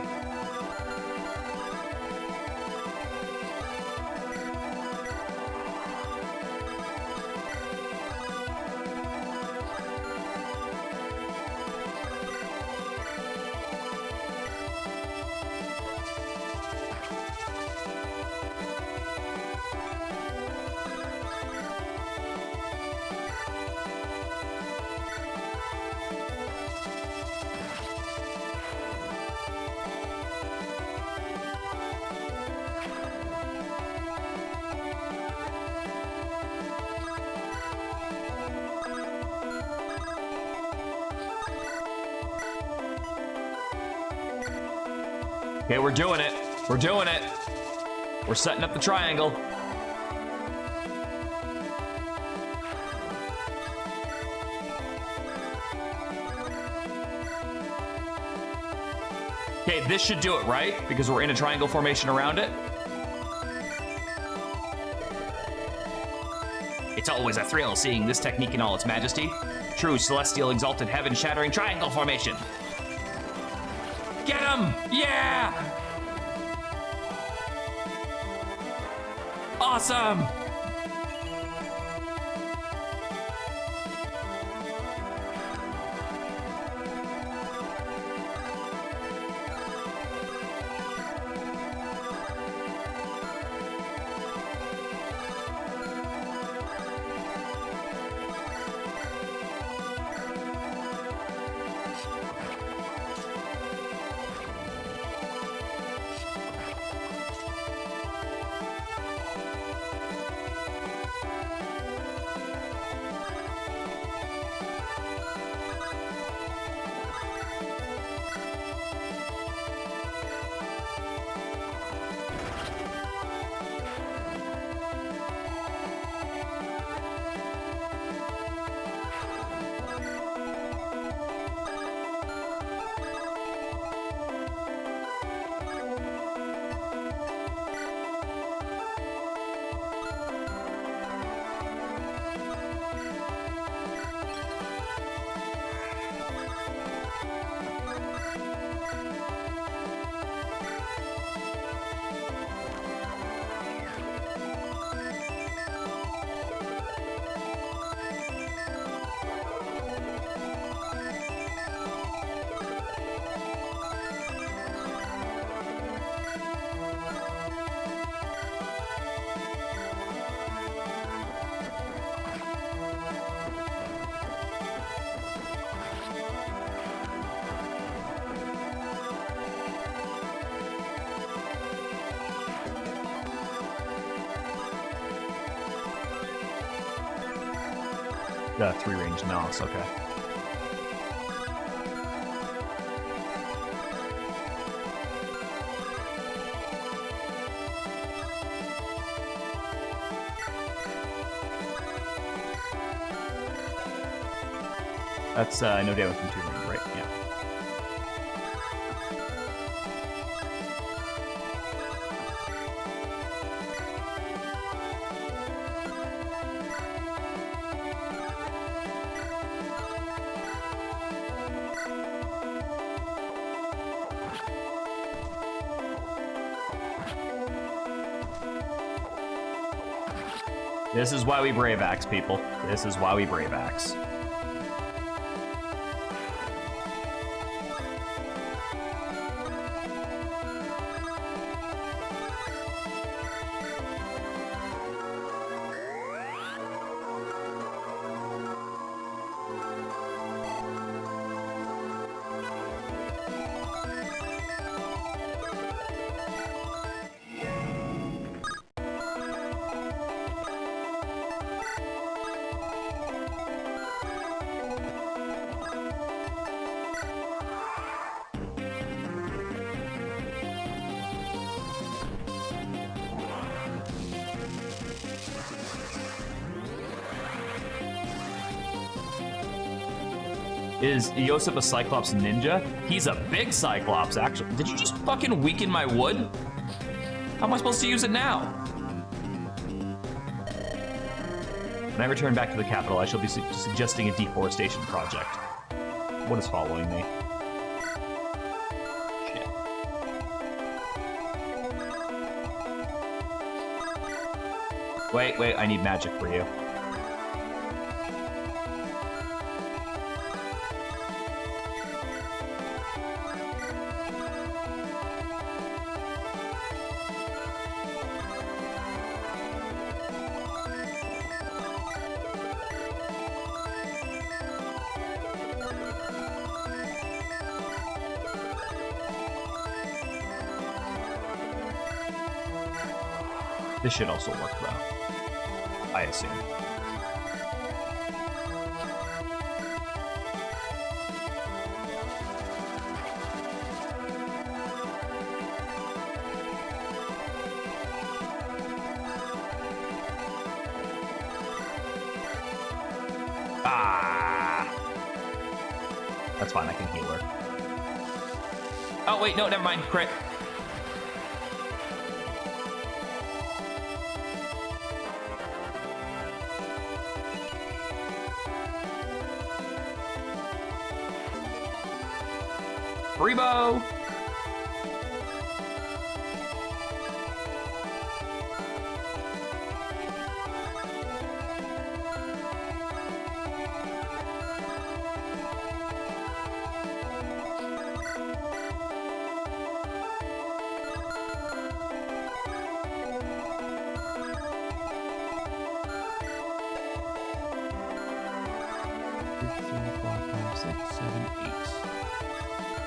Okay, we're doing it. We're doing it. We're setting up the triangle. Okay, this should do it, right? Because we're in a triangle formation around it. It's always a thrill seeing this technique in all its majesty. True celestial exalted heaven shattering triangle formation. Get him! Yeah! Awesome! The 3-range Nos, okay. That's no damage from 2-range, right? Yeah. This is why we brave axe, people. This is why we brave axe. Is Yosef a Cyclops ninja? He's a big Cyclops, actually. Did you just fucking weaken my wood? How am I supposed to use it now? When I return back to the capital, I shall be suggesting a deforestation project. What is following me? Shit. Wait, I need magic for you. This should also work, though. I assume. Ah! That's fine, I can heal her. Oh, wait, no, never mind. Crit. Rebo!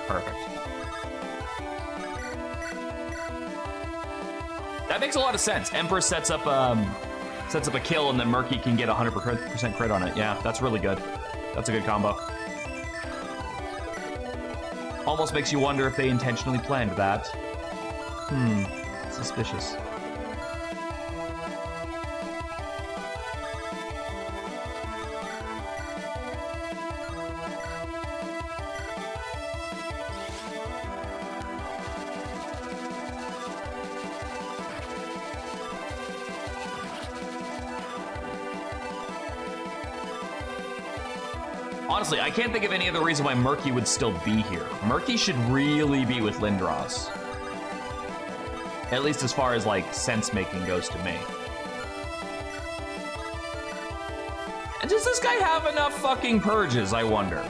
Perfect. That makes a lot of sense. Empress sets up a kill, and then Murky can get 100% crit on it. Yeah, that's really good. That's a good combo. Almost makes you wonder if they intentionally planned that. Suspicious. Honestly, I can't think of any other reason why Murky would still be here. Murky should really be with Lindros. At least as far as, like, sense-making goes to me. And does this guy have enough fucking purges, I wonder?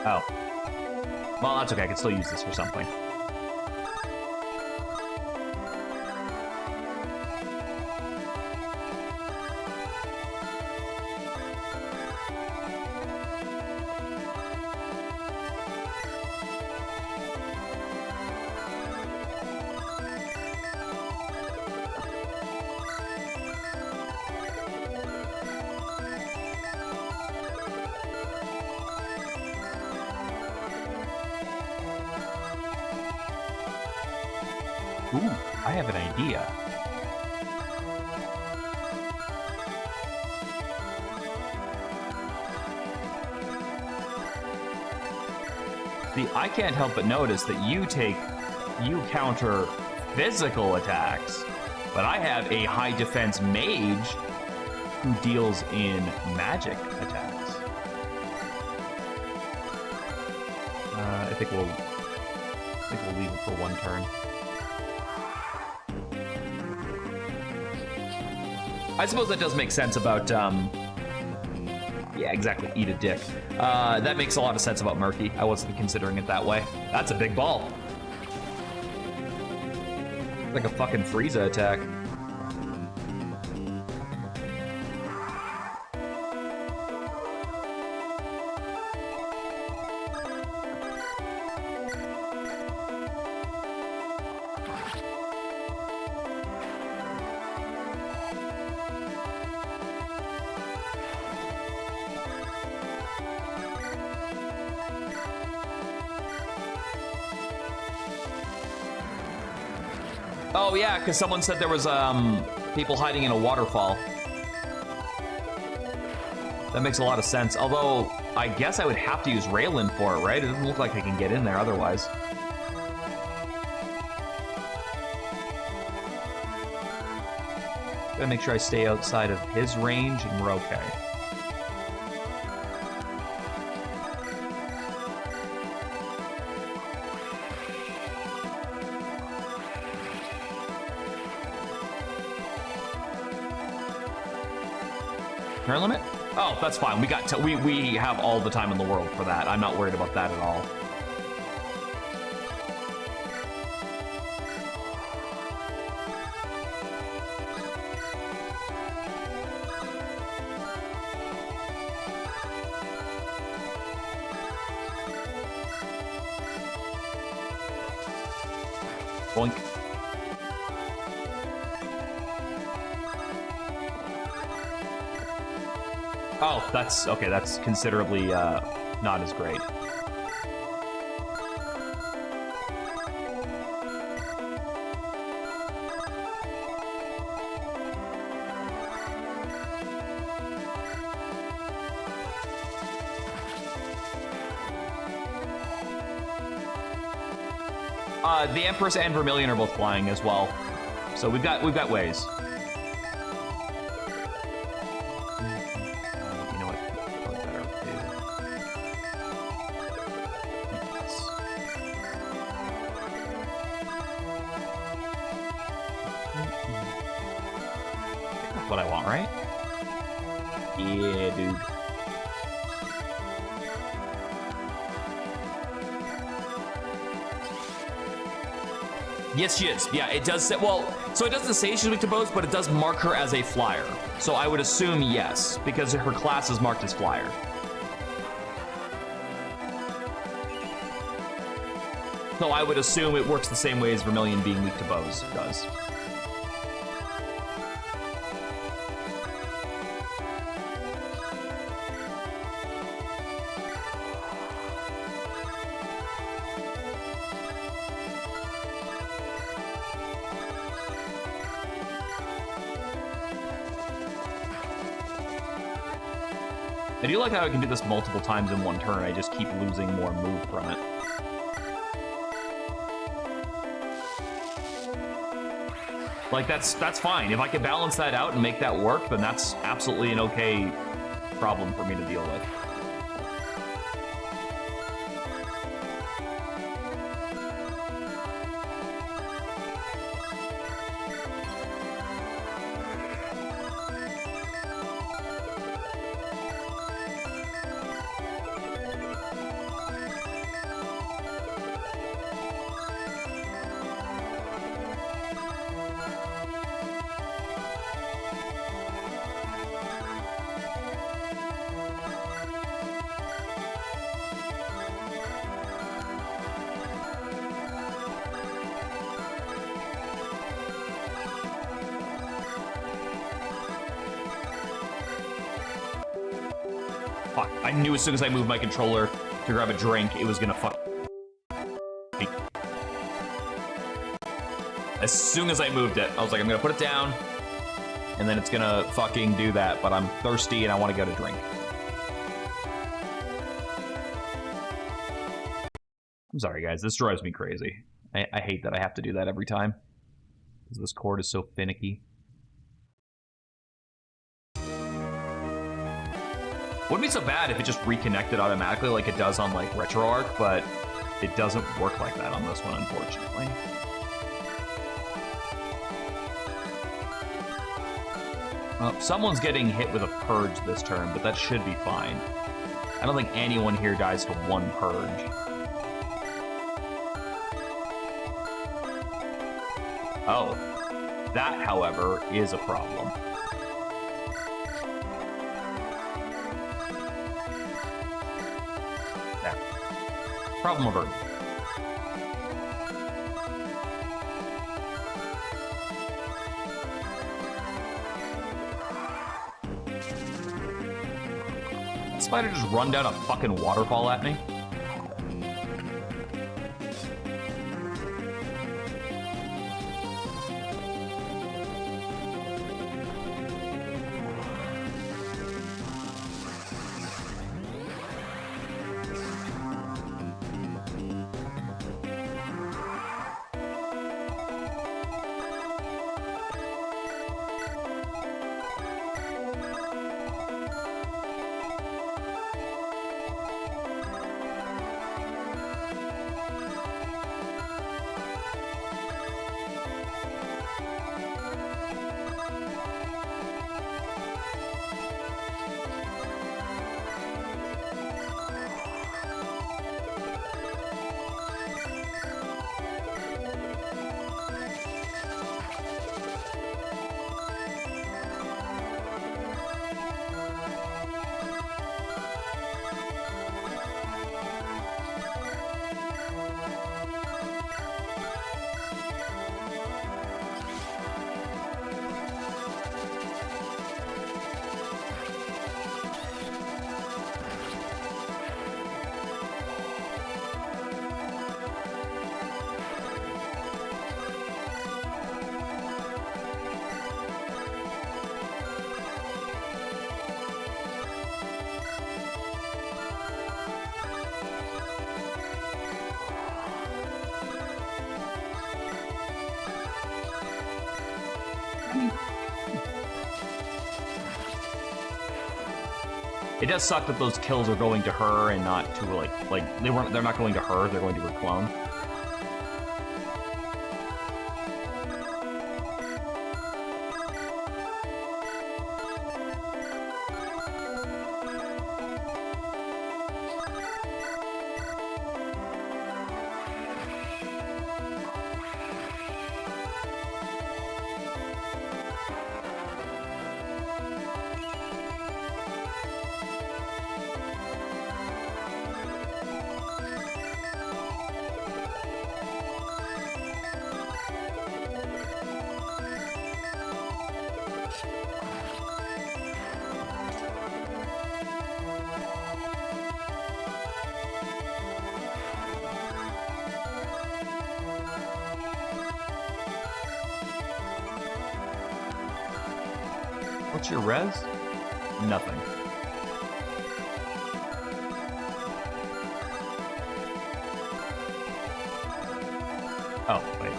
Oh. Well, that's okay. I can still use this for something. Ooh, I have an idea. See, I can't help but notice that you counter physical attacks, but I have a high defense mage who deals in magic attacks. I think we'll leave it for one turn. I suppose that does make sense about, yeah, exactly, eat a dick. That makes a lot of sense about Murky. I wasn't considering it that way. That's a big ball. Like a fucking Frieza attack. Oh yeah, because someone said there was people hiding in a waterfall. That makes a lot of sense. Although, I guess I would have to use Raylan for it, right? It doesn't look like I can get in there otherwise. Gotta make sure I stay outside of his range and we're okay. Turn limit? Oh, that's fine. We have all the time in the world for that. I'm not worried about that at all. Boink. Oh, that's okay. That's considerably not as great. The Empress and Vermilion are both flying as well, so we've got ways. What I want, right? Yeah, dude. Yes, she is. Yeah, it does say, well, so it doesn't say she's weak to bows, but it does mark her as a flyer. So I would assume yes, because her class is marked as flyer. So I would assume it works the same way as Vermilion being weak to bows does. I do like how I can do this multiple times in one turn. I just keep losing more move from it. Like, that's fine. If I can balance that out and make that work, then that's absolutely an okay problem for me to deal with. Fuck, I knew as soon as I moved my controller to grab a drink, it was gonna fuck me. As soon as I moved it, I was like, I'm gonna put it down, and then it's gonna fucking do that, but I'm thirsty and I wanna go to drink. I'm sorry, guys. This drives me crazy. I hate that I have to do that every time. Because this cord is so finicky. Wouldn't be so bad if it just reconnected automatically like it does on, like, RetroArch, but it doesn't work like that on this one, unfortunately. Well, someone's getting hit with a purge this turn, but that should be fine. I don't think anyone here dies to one purge. Oh. That, however, is a problem. There. Problem averted. Spider just run down a fucking waterfall at me? It does suck that those kills are going to her and not to like they're not going to her, they're going to her clone. What's your res? Nothing. Oh, wait.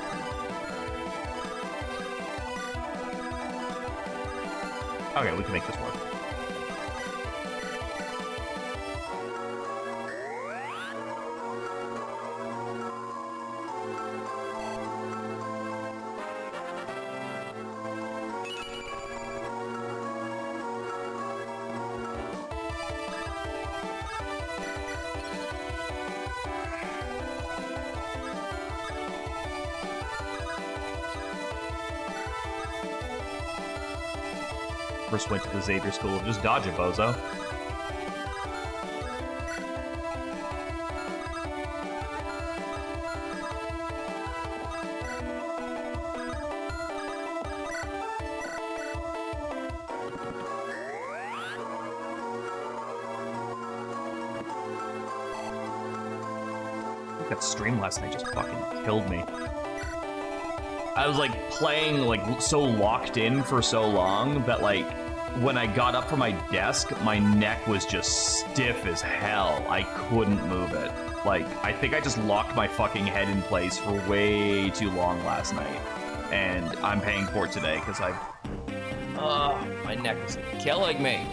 Okay, we can make this work. First went to the Xavier School of just dodge it, bozo. I think that stream last night just fucking killed me. I was like playing like so locked in for so long that like when I got up from my desk, my neck was just stiff as hell. I couldn't move it. Like, I think I just locked my fucking head in place for way too long last night. And I'm paying for it today because my neck is killing me.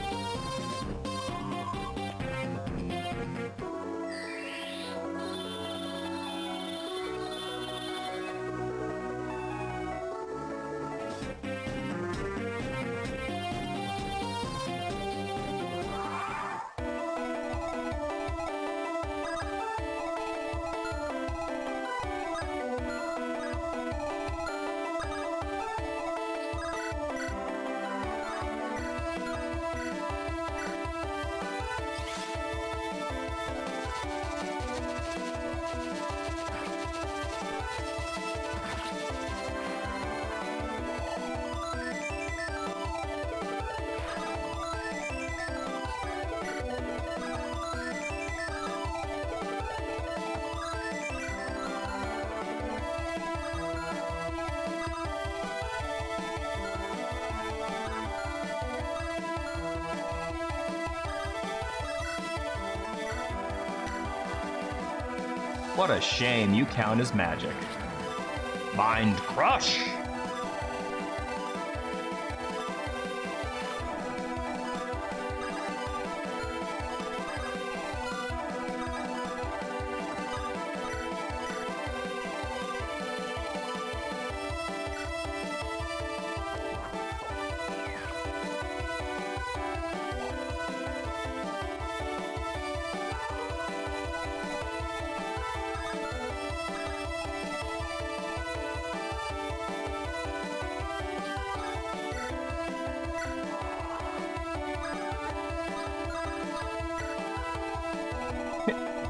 What a shame you count as magic. Mind Crush!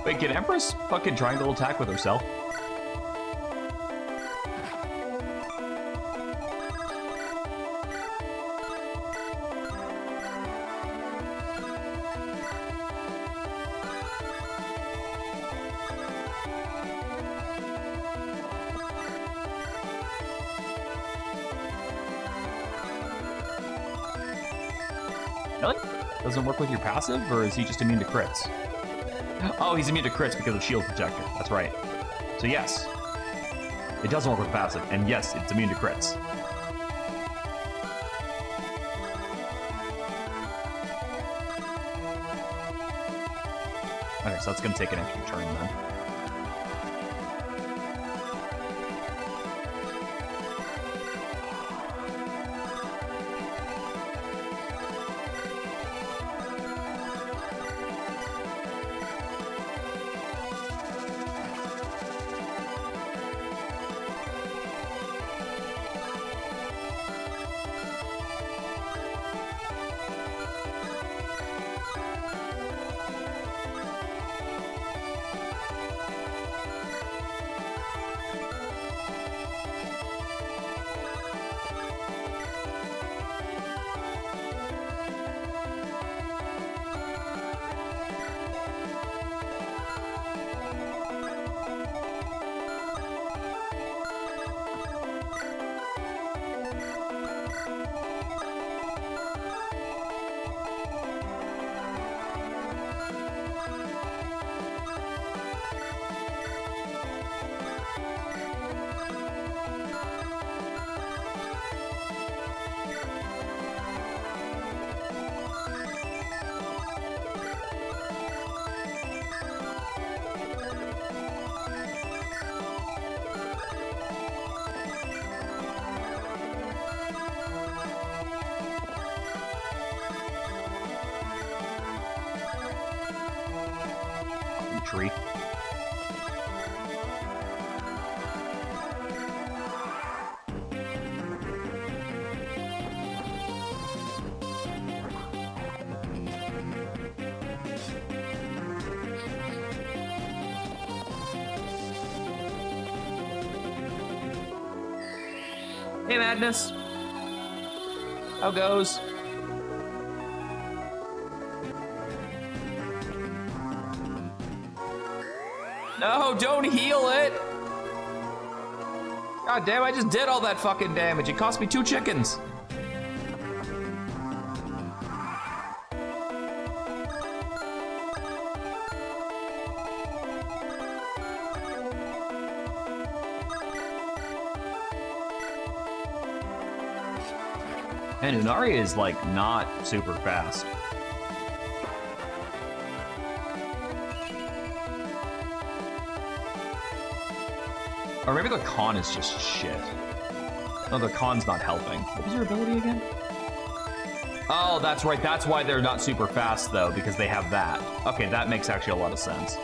Wait, can Empress fucking triangle attack with herself? Really? Doesn't work with your passive, or is he just immune to crits? Oh, he's immune to crits because of shield protector. That's right. So yes, it doesn't work with passive, and yes, it's immune to crits. Okay, so that's gonna take an extra turn then. Tree. Hey, Madness. How goes? No, don't heal it! God damn, I just did all that fucking damage. It cost me 2 chickens. And Unari is, like, not super fast. Or maybe the con is just shit. No, the con's not helping. What was your ability again? Oh, that's right. That's why they're not super fast, though, because they have that. Okay, that makes actually a lot of sense.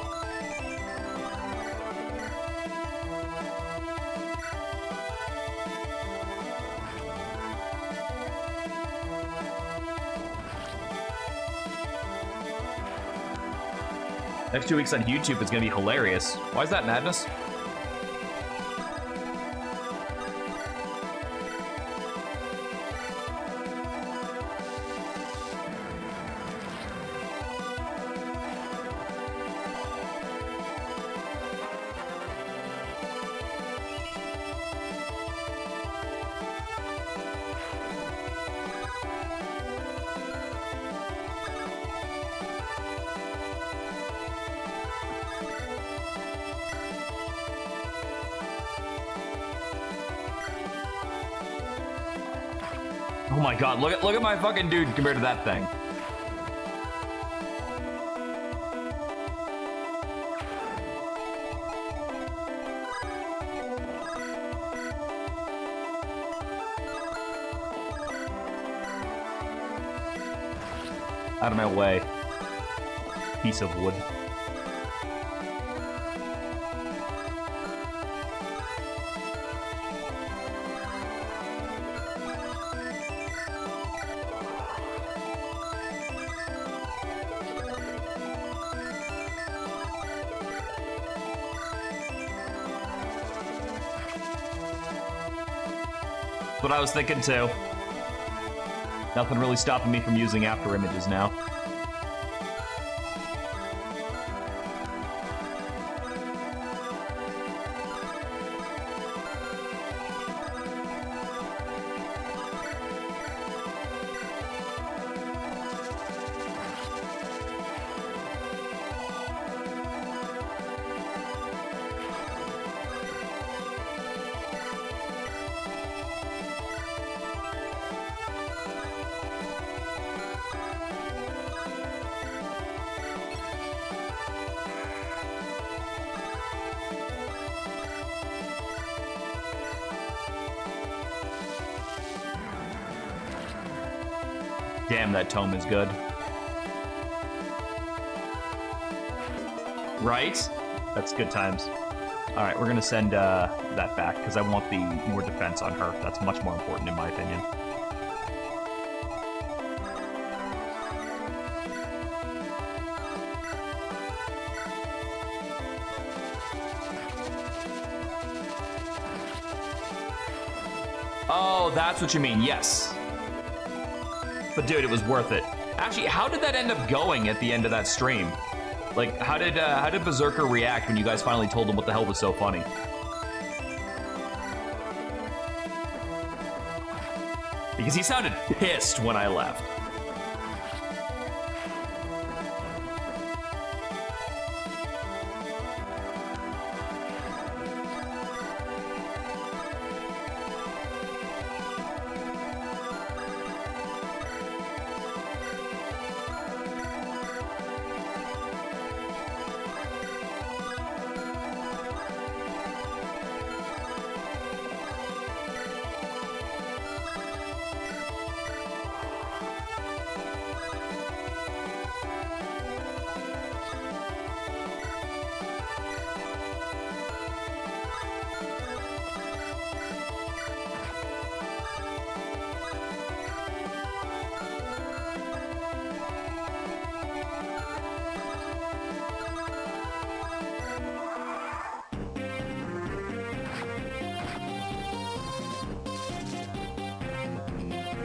Next 2 weeks on YouTube is going to be hilarious. Why is that madness? Oh my god, look at my fucking dude compared to that thing. Out of my way. Piece of wood. What I was thinking too. Nothing really stopping me from using after images now. Damn, that tome is good. Right? That's good times. All right, we're gonna send that back because I want the more defense on her. That's much more important in my opinion. Oh, that's what you mean, yes. But dude, it was worth it. Actually, how did that end up going at the end of that stream? Like, how did Berserker react when you guys finally told him what the hell was so funny? Because he sounded pissed when I left.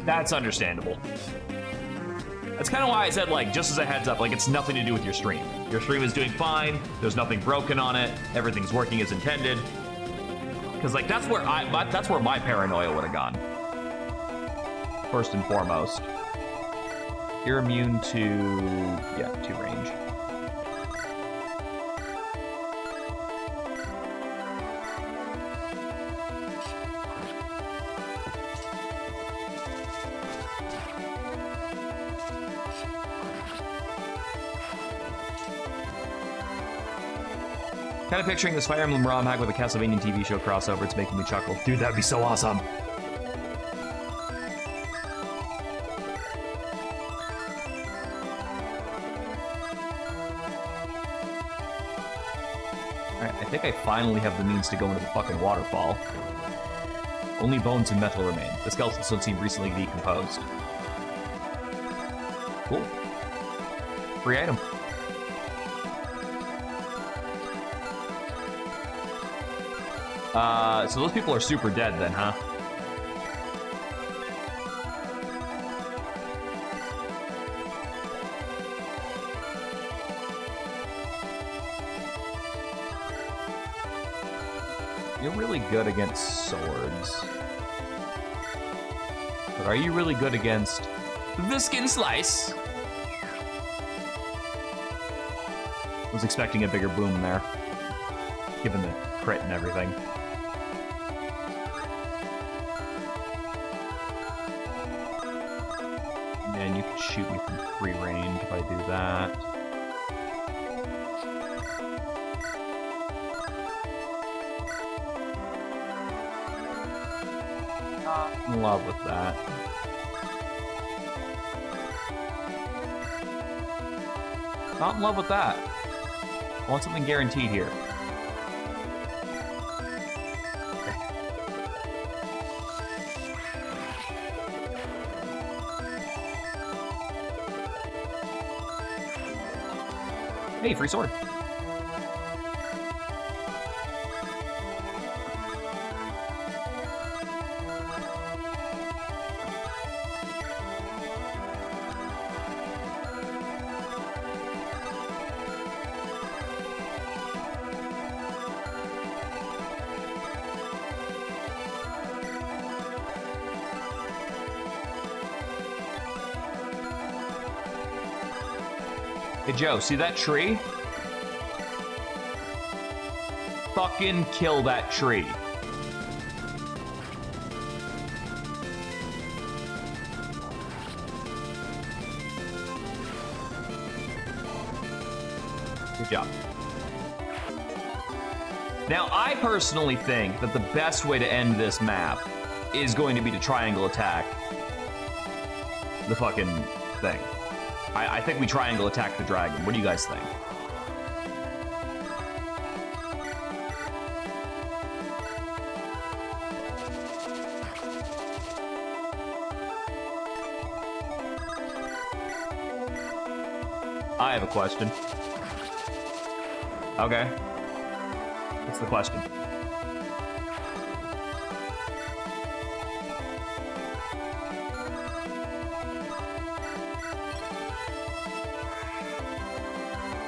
That's understandable. That's kind of why I said, like, just as a heads up, like, it's nothing to do with your stream. Your stream is doing fine. There's nothing broken on it. Everything's working as intended. Because, like, that's where my paranoia would have gone. First and foremost. You're immune to, yeah, to range. Kind of picturing this Fire Emblem ROM hack with a Castlevania TV show crossover. It's making me chuckle. Dude, that'd be so awesome. Alright, I think I finally have the means to go into the fucking waterfall. Only bones and metal remain. The skeletons don't seem recently decomposed. Cool. Free item. So those people are super dead then, huh? You're really good against swords. But are you really good against the skin slice? Was expecting a bigger boom there, given the crit and everything. And you can shoot me from free range if I do that. Not in love with that. Not in love with that. I want something guaranteed here. Hey, free sword. Hey, Joe, see that tree? Fucking kill that tree. Good job. Now, I personally think that the best way to end this map is going to be to triangle attack the fucking thing. I think we triangle attack the dragon. What do you guys think? I have a question. Okay. What's the question?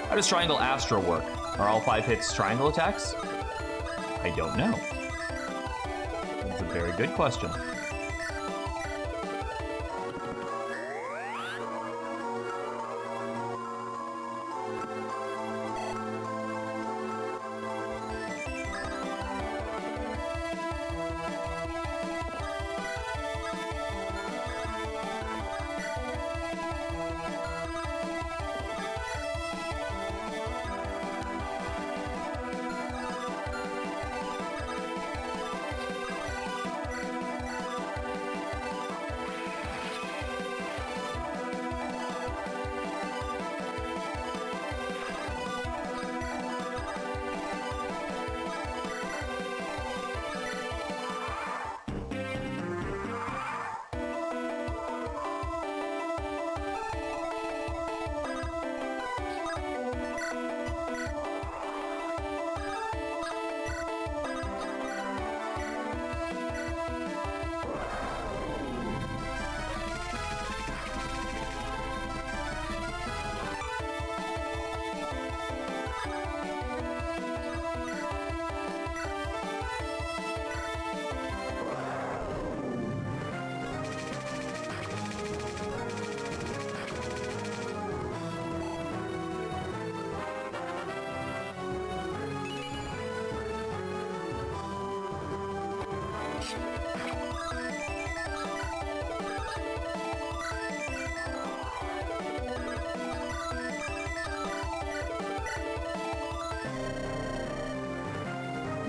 How does Triangle Astra work? Are all 5 hits triangle attacks? I don't know. That's a very good question.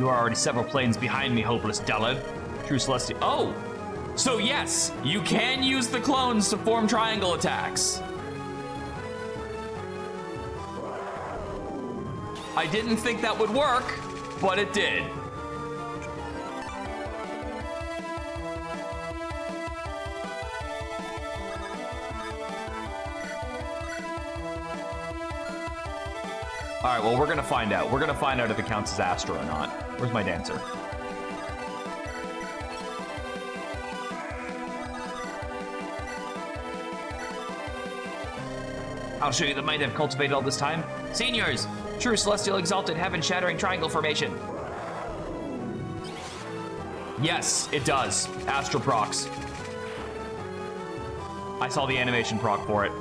You are already several planes behind me, hopeless dullard. True Celestial. Oh! So yes, you can use the clones to form triangle attacks. I didn't think that would work, but it did. All right, well, we're gonna find out. We're gonna find out if it counts as Astro or not. Where's my dancer? I'll show you the might I've cultivated all this time. Seniors, true celestial exalted heaven-shattering triangle formation. Yes, it does. Astro procs. I saw the animation proc for it.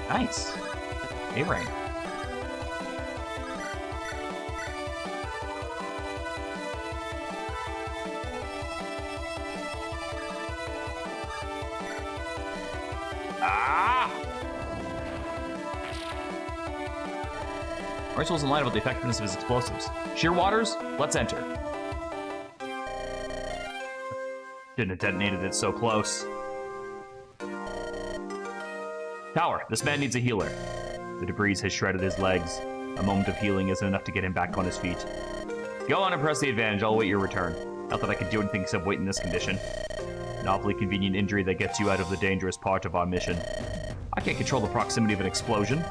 Nice. A-Ring. Ah! Orange wasn't lying about the effectiveness of his explosives. Sheer waters? Let's enter. Shouldn't have detonated it so close. Tower, this man needs a healer. The debris has shredded his legs. A moment of healing isn't enough to get him back on his feet. Go on and press the advantage. I'll wait your return. Not that I can do anything except wait in this condition. An awfully convenient injury that gets you out of the dangerous part of our mission. I can't control the proximity of an explosion.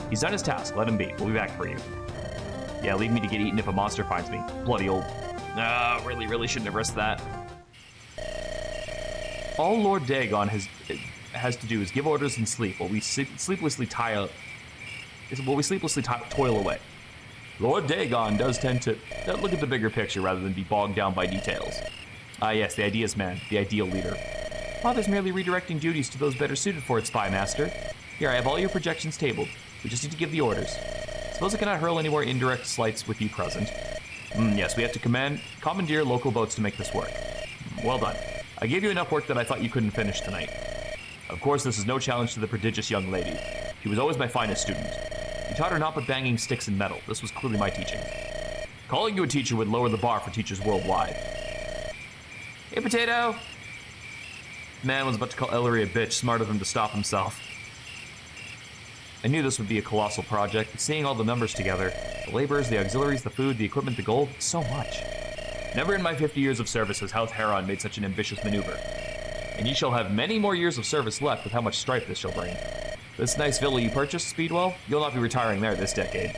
He's done his task. Let him be. We'll be back for you. Yeah, leave me to get eaten if a monster finds me. Bloody old. Really shouldn't have risked that. All Lord Dagon has to do is give orders and sleep while we sleeplessly toil away. Lord Dagon does tend to look at the bigger picture rather than be bogged down by details. Ah yes, the ideas man, the ideal leader. Father's merely redirecting duties to those better suited for it, Spy Master. Here, I have all your projections tabled. We just need to give the orders. Suppose I cannot hurl any more indirect slights with you present. Yes, we have to commandeer local boats to make this work. Well done. I gave you enough work that I thought you couldn't finish tonight. Of course, this is no challenge to the prodigious young lady. She was always my finest student. You taught her not but banging sticks and metal. This was clearly my teaching. Calling you a teacher would lower the bar for teachers worldwide. Hey, Potato! Man was about to call Ellery a bitch, smart of him to stop himself. I knew this would be a colossal project, but seeing all the numbers together, the laborers, the auxiliaries, the food, the equipment, the gold, so much. Never in my 50 years of service has House Heron made such an ambitious maneuver. And ye shall have many more years of service left with how much strife this shall bring. This nice villa you purchased, Speedwell, you'll not be retiring there this decade.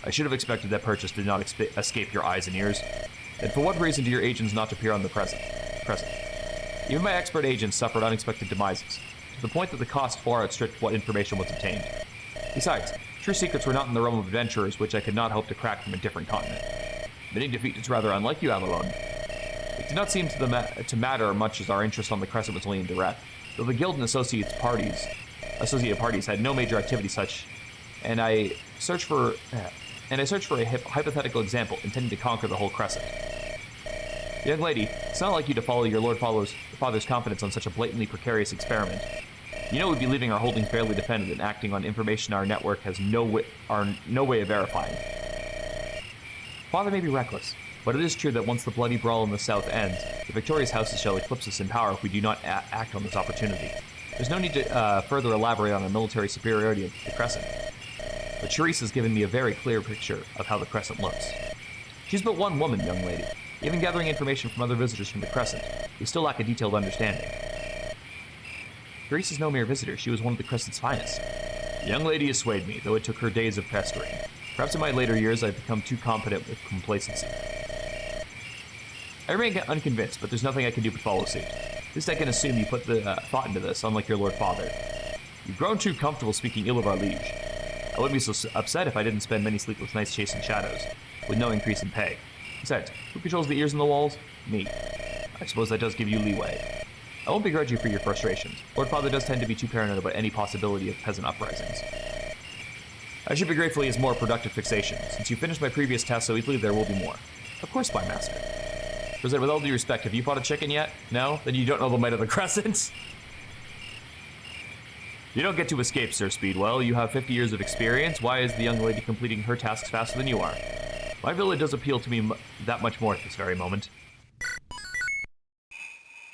I should have expected that purchase did not escape your eyes and ears. Then for what reason do your agents not appear on the present? Even my expert agents suffered unexpected demises, to the point that the cost far outstripped what information was obtained. Besides, true secrets were not in the realm of adventurers which I could not hope to crack from a different continent. Admitting defeat is rather unlike you, Avalon. It did not seem to matter much as our interest on the Crescent was only indirect, though the Guild and associated parties had no major activity such, and I searched for a hypothetical example intending to conquer the whole Crescent. Young lady, it's not like you to follow your Lord Father's confidence on such a blatantly precarious experiment. You know we'd be leaving our holdings barely defended and acting on information our network has no way of verifying. Father may be reckless, but it is true that once the bloody brawl in the south ends, the victorious houses shall eclipse us in power if we do not act on this opportunity. There's no need to further elaborate on our military superiority of the Crescent. But Charisse has given me a very clear picture of how the Crescent looks. She's but one woman, young lady. Even gathering information from other visitors from the Crescent, we still lack a detailed understanding. Charisse is no mere visitor. She was one of the Crescent's finest. The young lady has swayed me, though it took her days of pestering. Perhaps in my later years, I've become too competent with complacency. I remain unconvinced, but there's nothing I can do but follow suit. At least I can assume you put the thought into this, unlike your Lord Father. You've grown too comfortable speaking ill of our liege. I wouldn't be so upset if I didn't spend many sleepless nights chasing shadows, with no increase in pay. Besides, who controls the ears and the walls? Me. I suppose that does give you leeway. I won't begrudge you for your frustrations. Lord Father does tend to be too paranoid about any possibility of peasant uprisings. I should be grateful he has more productive fixation. Since you finished my previous task so easily, there will be more. Of course, my master. Present, with all due respect, have you fought a chicken yet? No? Then you don't know the might of the Crescent. You don't get to escape, Sir Speedwell. You have 50 years of experience. Why is the young lady completing her tasks faster than you are? My village does appeal to me that much more at this very moment.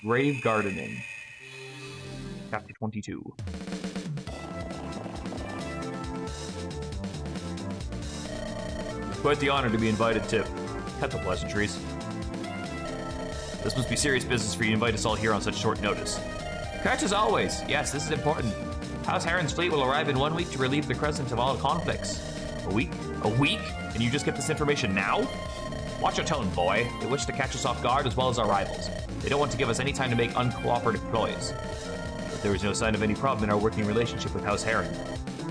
Grave Gardening. Chapter 22. Quite the honor to be invited to cut the pleasantries. This must be serious business for you to invite us all here on such short notice. Correct as always. Yes, this is important. House Heron's fleet will arrive in 1 week to relieve the Crescent of all conflicts. A week? A week? And you just get this information now? Watch your tone, boy. They wish to catch us off guard as well as our rivals. They don't want to give us any time to make uncooperative ploys. But there is no sign of any problem in our working relationship with House Heron.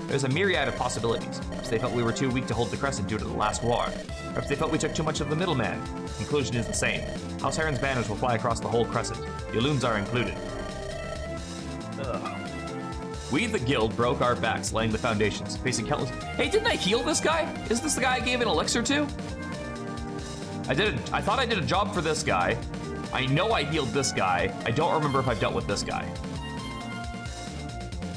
There's a myriad of possibilities. Perhaps they felt we were too weak to hold the Crescent due to the last war. Perhaps they felt we took too much of the middleman. The conclusion is the same. House Heron's banners will fly across the whole Crescent. The Yaloons are included. Ugh. We, the guild, broke our backs, laying the foundations, facing countless... Hey, didn't I heal this guy? Is this the guy I gave an elixir to? I thought I did a job for this guy. I know I healed this guy. I don't remember if I've dealt with this guy.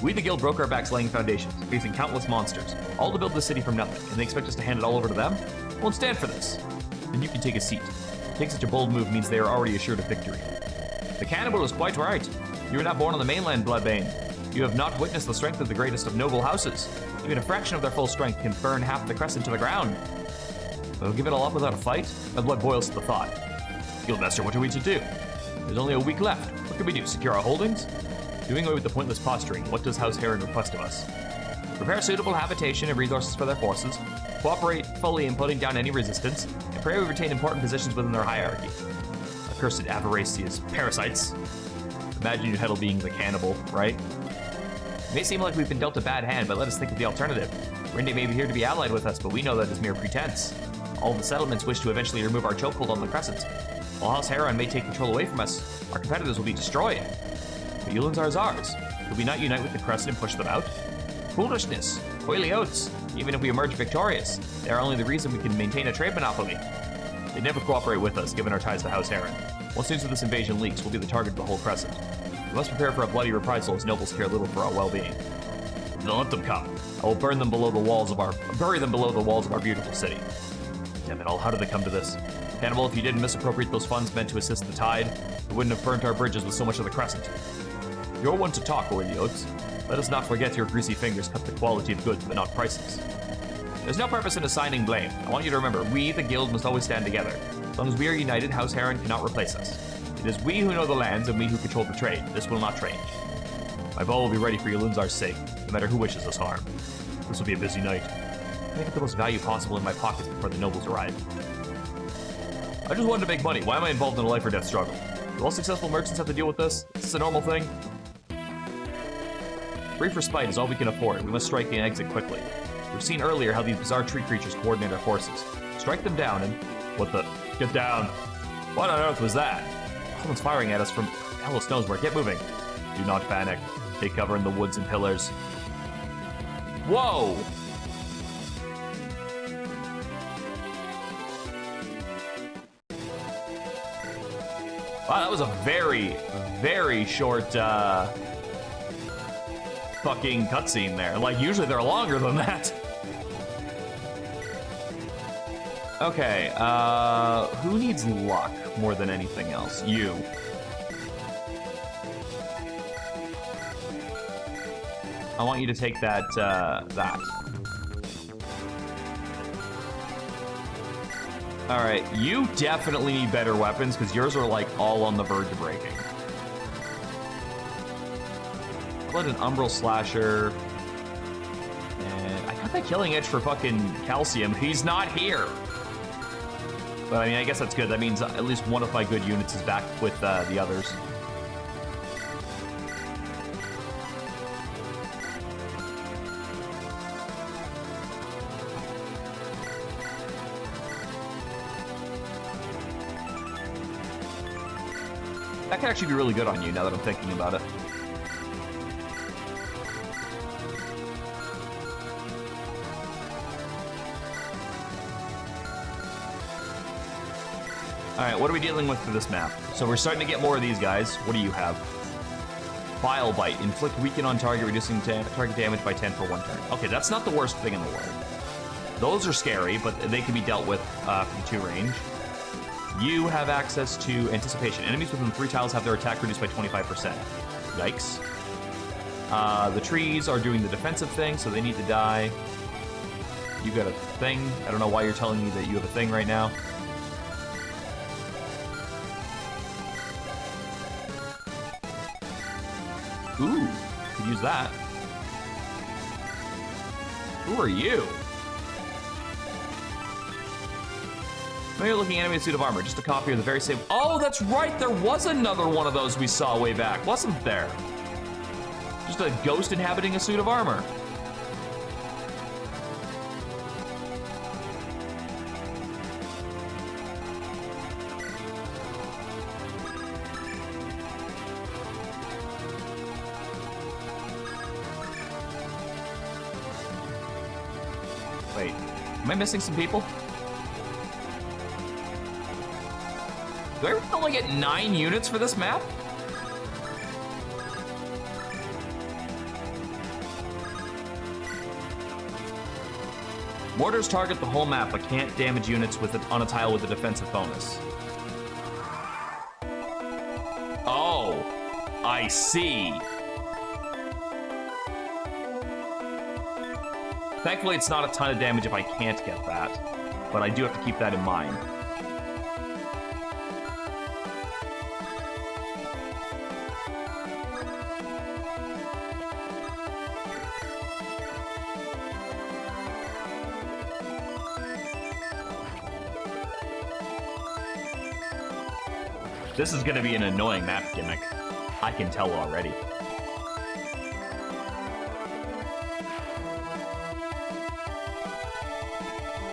We, the guild, broke our backs laying foundations, facing countless monsters, all to build this city from nothing, and they expect us to hand it all over to them? Won't stand for this. Then you can take a seat. Taking such a bold move means they are already assured of victory. The cannibal is quite right. You were not born on the mainland, Bloodbane. You have not witnessed the strength of the greatest of noble houses. Even a fraction of their full strength can burn half the Crescent to the ground. We'll give it all up without a fight? My blood boils to the thought. Guildmaster, what are we to do? There's only a week left. What can we do? Secure our holdings? Doing away with the pointless posturing, what does House Heron request of us? Prepare suitable habitation and resources for their forces, cooperate fully in putting down any resistance, and pray we retain important positions within their hierarchy. Accursed avaricious parasites. Imagine your head being the cannibal, right? It may seem like we've been dealt a bad hand, but let us think of the alternative. Rinde may be here to be allied with us, but we know that is mere pretense. All the settlements wish to eventually remove our chokehold on the Crescent. While House Heron may take control away from us, our competitors will be destroyed. The Yulins are ours. Could we not unite with the Crescent and push them out? Foolishness. Coily oats. Even if we emerge victorious, they are only the reason we can maintain a trade monopoly. They never cooperate with us, given our ties to House Heron. Once news of this invasion leaks, we'll be the target of the whole Crescent. We must prepare for a bloody reprisal as nobles care little for our well-being. Then let them come. I will bury them below the walls of our beautiful city. Damn it all, how did they come to this? Cannibal, if you didn't misappropriate those funds meant to assist the tide, we wouldn't have burnt our bridges with so much of the Crescent. You're one to talk, Oily Oats. Let us not forget your greasy fingers cut the quality of goods, but not prices. There's no purpose in assigning blame. I want you to remember, we, the guild, must always stand together. As long as we are united, House Heron cannot replace us. It is we who know the lands and we who control the trade. This will not change. My bow will be ready for Yalunzar's sake, no matter who wishes us harm. This will be a busy night. I make the most value possible in my pockets before the nobles arrive. I just wanted to make money. Why am I involved in a life or death struggle? Do all successful merchants have to deal with this? Is this a normal thing? Brief respite is all we can afford. We must strike and exit quickly. We've seen earlier how these bizarre tree creatures coordinate our forces. Strike them down and... What the... Get down. What on earth was that? Someone's firing at us from... Hell knows where. Get moving. Do not panic. Take cover in the woods and pillars. Whoa! Wow, that was a very, very short, fucking cutscene there. Like, usually they're longer than that. Okay, who needs luck more than anything else? You. I want you to take that, that. All right, you definitely need better weapons because yours are like all on the verge of breaking. How about an Umbral Slasher? And I got that killing edge for fucking Calcium. He's not here. But I mean, I guess that's good. That means at least one of my good units is back with the others. That could actually be really good on you now that I'm thinking about it. Alright, what are we dealing with for this map? So we're starting to get more of these guys. What do you have? Bile Bite. Inflict weaken on target, reducing target damage by 10 for 1 turn. Okay, that's not the worst thing in the world. Those are scary, but they can be dealt with from 2 range. You have access to Anticipation. Enemies within 3 tiles have their attack reduced by 25%. Yikes. The trees are doing the defensive thing, so they need to die. You got a thing. I don't know why you're telling me that you have a thing right now. Ooh, could use that. Who are you? Now you're looking at enemy suit of armor, just a copy of the very same. Oh, that's right, there was another one of those we saw way back, wasn't there? Just a ghost inhabiting a suit of armor. Wait, am I missing some people? Do I only get 9 units for this map? Mortars target the whole map, but can't damage units with it on a tile with a defensive bonus. Oh, I see. Thankfully, it's not a ton of damage if I can't get that, but I do have to keep that in mind. This is gonna be an annoying map gimmick. I can tell already.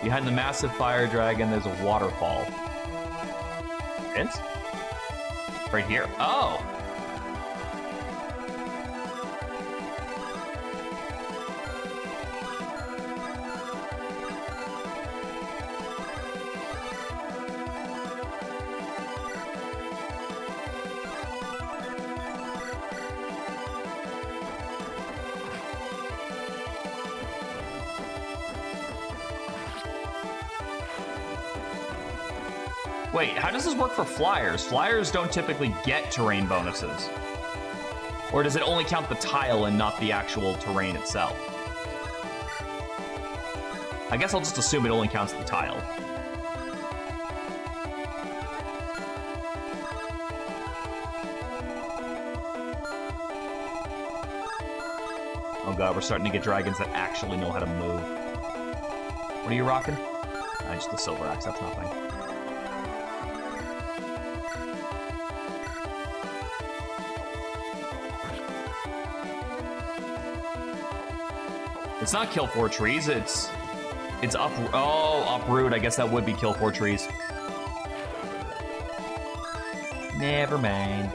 Behind the massive fire dragon, there's a waterfall. Vince? Right here. Oh! Wait, how does this work for flyers? Flyers don't typically get terrain bonuses. Or does it only count the tile and not the actual terrain itself? I guess I'll just assume it only counts the tile. Oh god, we're starting to get dragons that actually know how to move. What are you rocking? Just the silver axe, that's nothing. It's not kill 4 trees, it's up, oh, uproot, I guess that would be kill 4 trees. Never mind.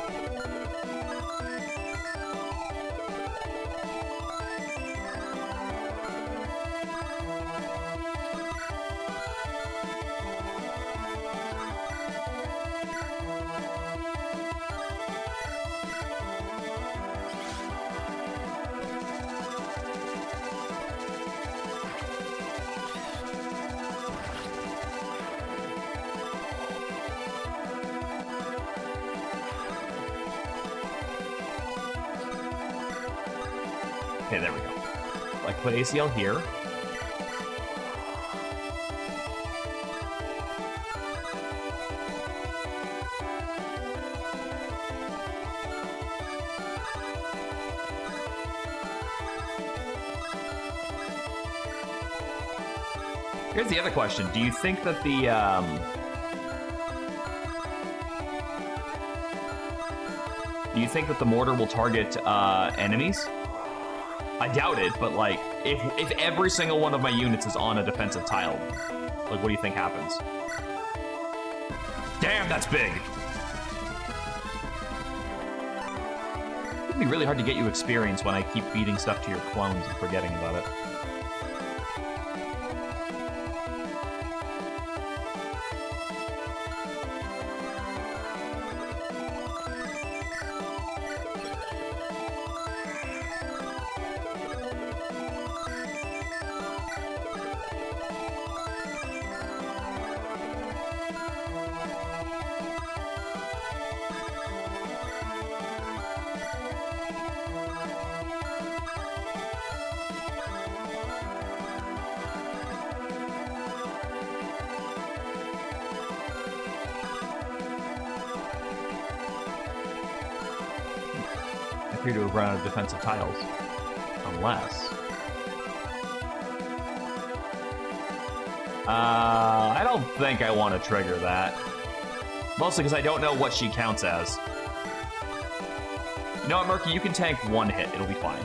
Okay, there we go. Like, put ACL here. Here's the other question. Do you think that the, do you think that the mortar will target, enemies? I doubt it, but like, if every single one of my units is on a defensive tile, like, what do you think happens? Damn, that's big! It'd be really hard to get you experience when I keep feeding stuff to your clones and forgetting about it. appear to have run out of defensive tiles. Unless... I don't think I want to trigger that. Mostly because I don't know what she counts as. You know what, Murky? You can tank one hit. It'll be fine.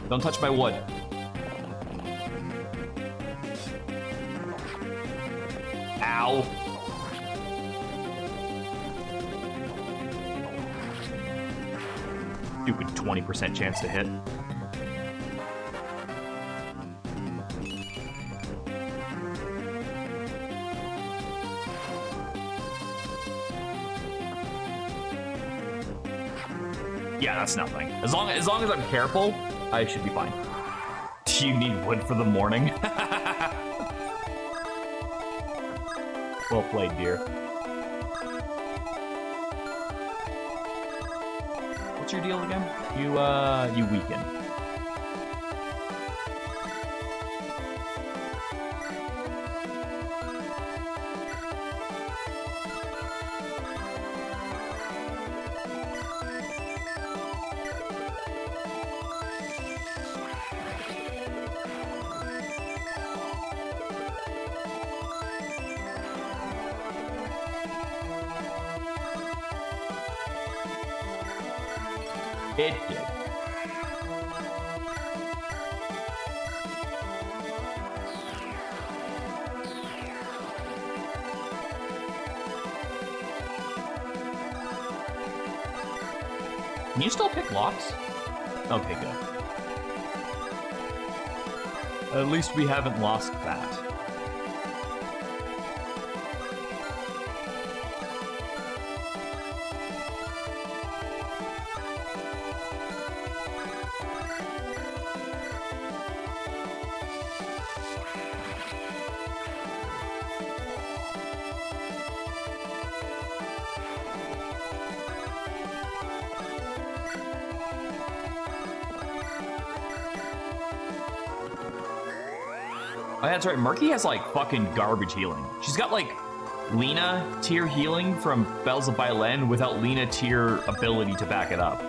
Don't touch my wood. Ow. Stupid 20% chance to hit. Yeah, that's nothing. As long as I'm careful, I should be fine. Do you need wood for the morning? Well played, dear. What's your deal again? You weaken. It did. Can you still pick locks? Okay, good. At least we haven't lost that. Oh, yeah, that's right. Murky has, like, fucking garbage healing. She's got, like, Lena tier healing from Bells of Byelen without Lena tier ability to back it up.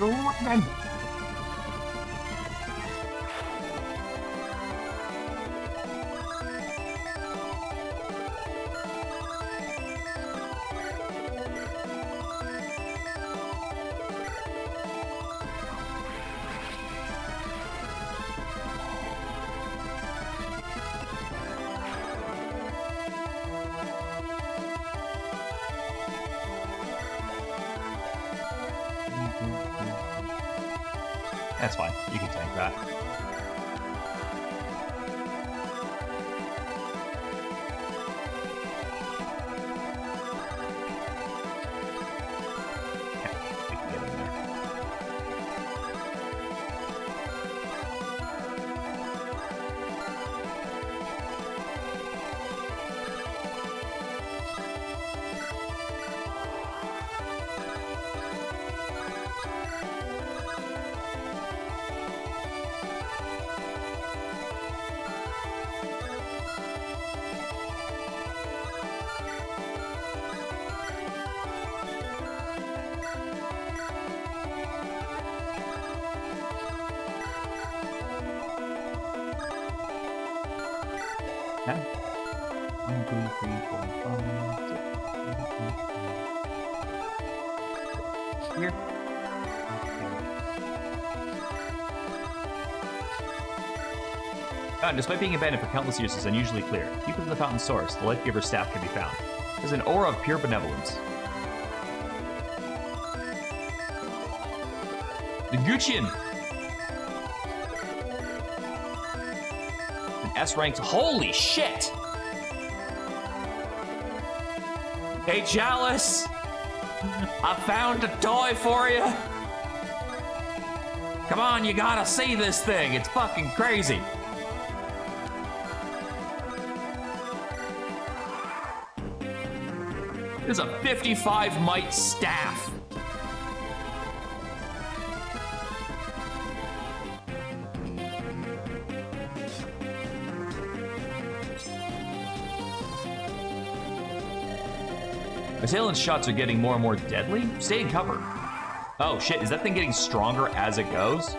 Run! That's fine. You can tank that. Okay, we can get in there. Okay. 1, 2, 3, 4, 5, 6, 7, 8, 9. Here. Okay. Despite being abandoned for countless years, it's unusually clear. Deep within the fountain's source, the life giver staff can be found. There's an aura of pure benevolence. The Guccian! An S rank. Holy shit! Hey, Chalice! I found a toy for you! Come on, you gotta see this thing. It's fucking crazy. It is a 55 might staff. Assailant's shots are getting more and more deadly. Stay in cover. Oh shit, is that thing getting stronger as it goes?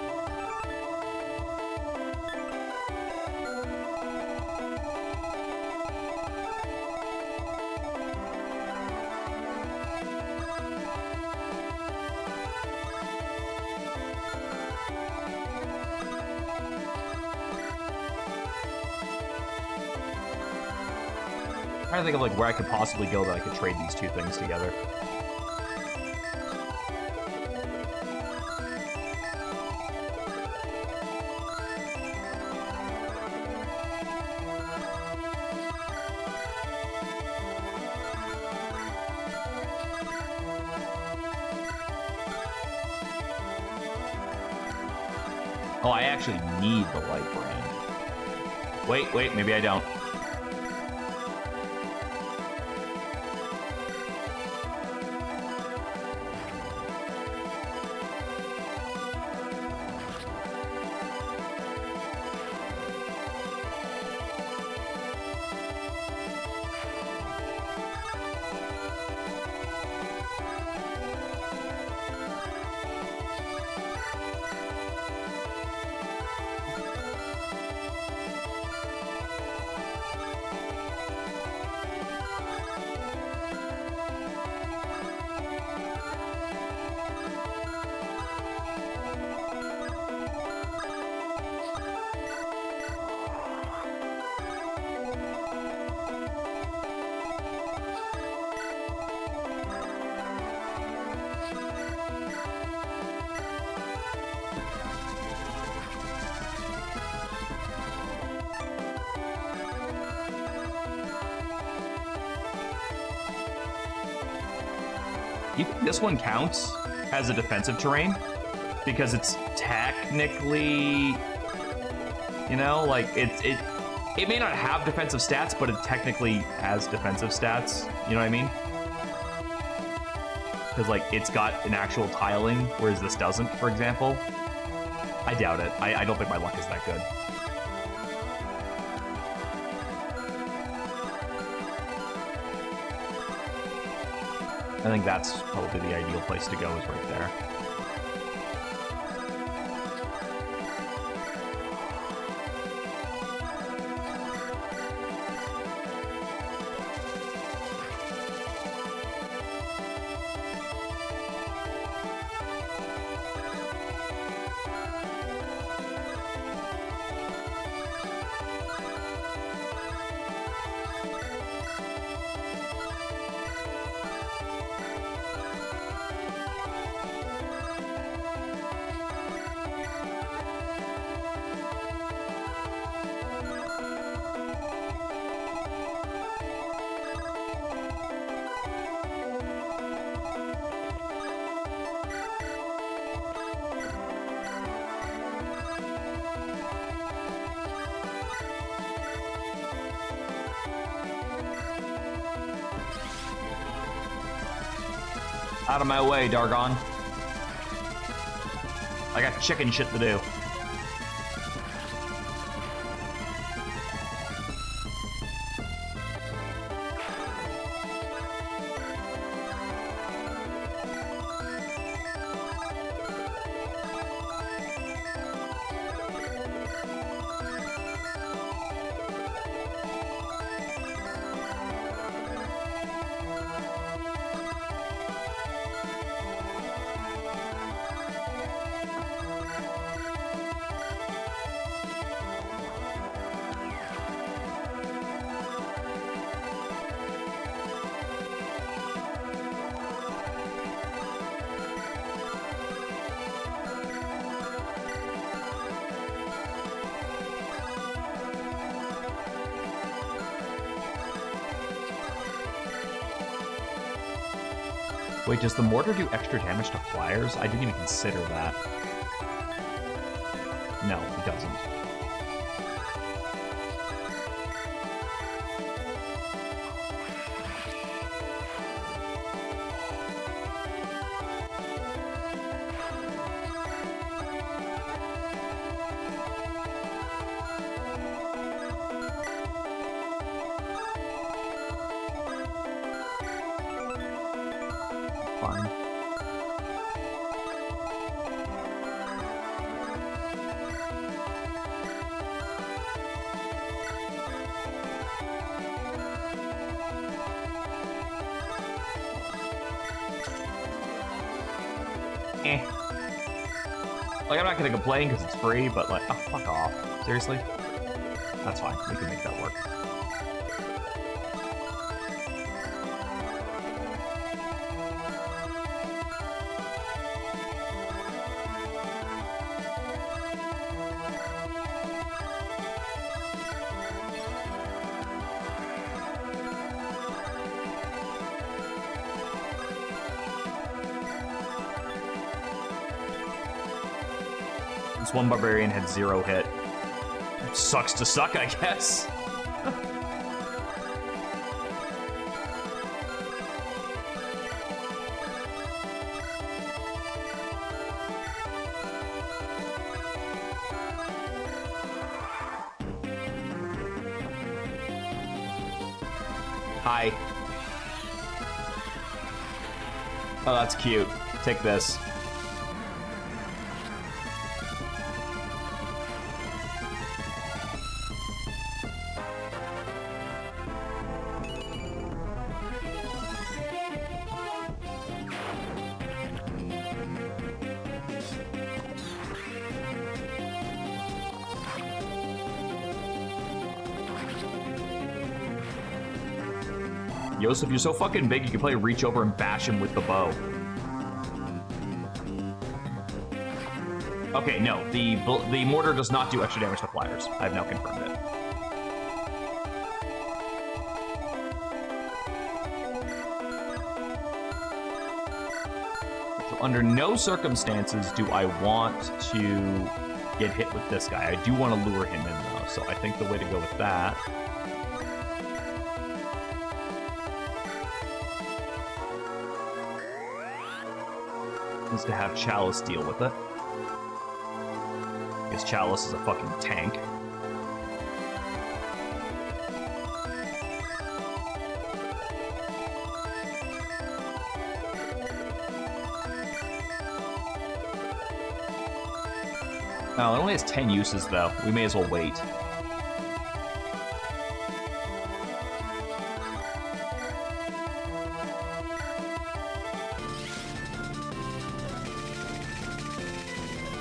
I'm trying to think of like where I could possibly go that I could trade these two things together. Oh, I actually need the light brand. Wait, maybe I don't. You think this one counts as a defensive terrain? Because it's technically, you know, like it may not have defensive stats, but it technically has defensive stats. You know what I mean? Because like it's got an actual tiling, whereas this doesn't, for example. I doubt it. I don't think my luck is that good. I think that's probably the ideal place to go, is right there. Out of my way, Dargon. I got chicken shit to do. Wait, does the mortar do extra damage to flyers? I didn't even consider that. No, it doesn't. Fine. Eh. Like, I'm not gonna complain because it's free, but like, oh, fuck off. Seriously? That's fine. We can make that work. This one barbarian had 0 hit. Sucks to suck, I guess. Hi. Oh, that's cute. Take this. Yosef, you're so fucking big, you can probably reach over and bash him with the bow. Okay, no, the mortar does not do extra damage to flyers. I have now confirmed it. So under no circumstances do I want to get hit with this guy. I do want to lure him in, though, so I think the way to go with that is to have Chalice deal with it. Because Chalice is a fucking tank. Oh, it only has 10 uses, though. We may as well wait.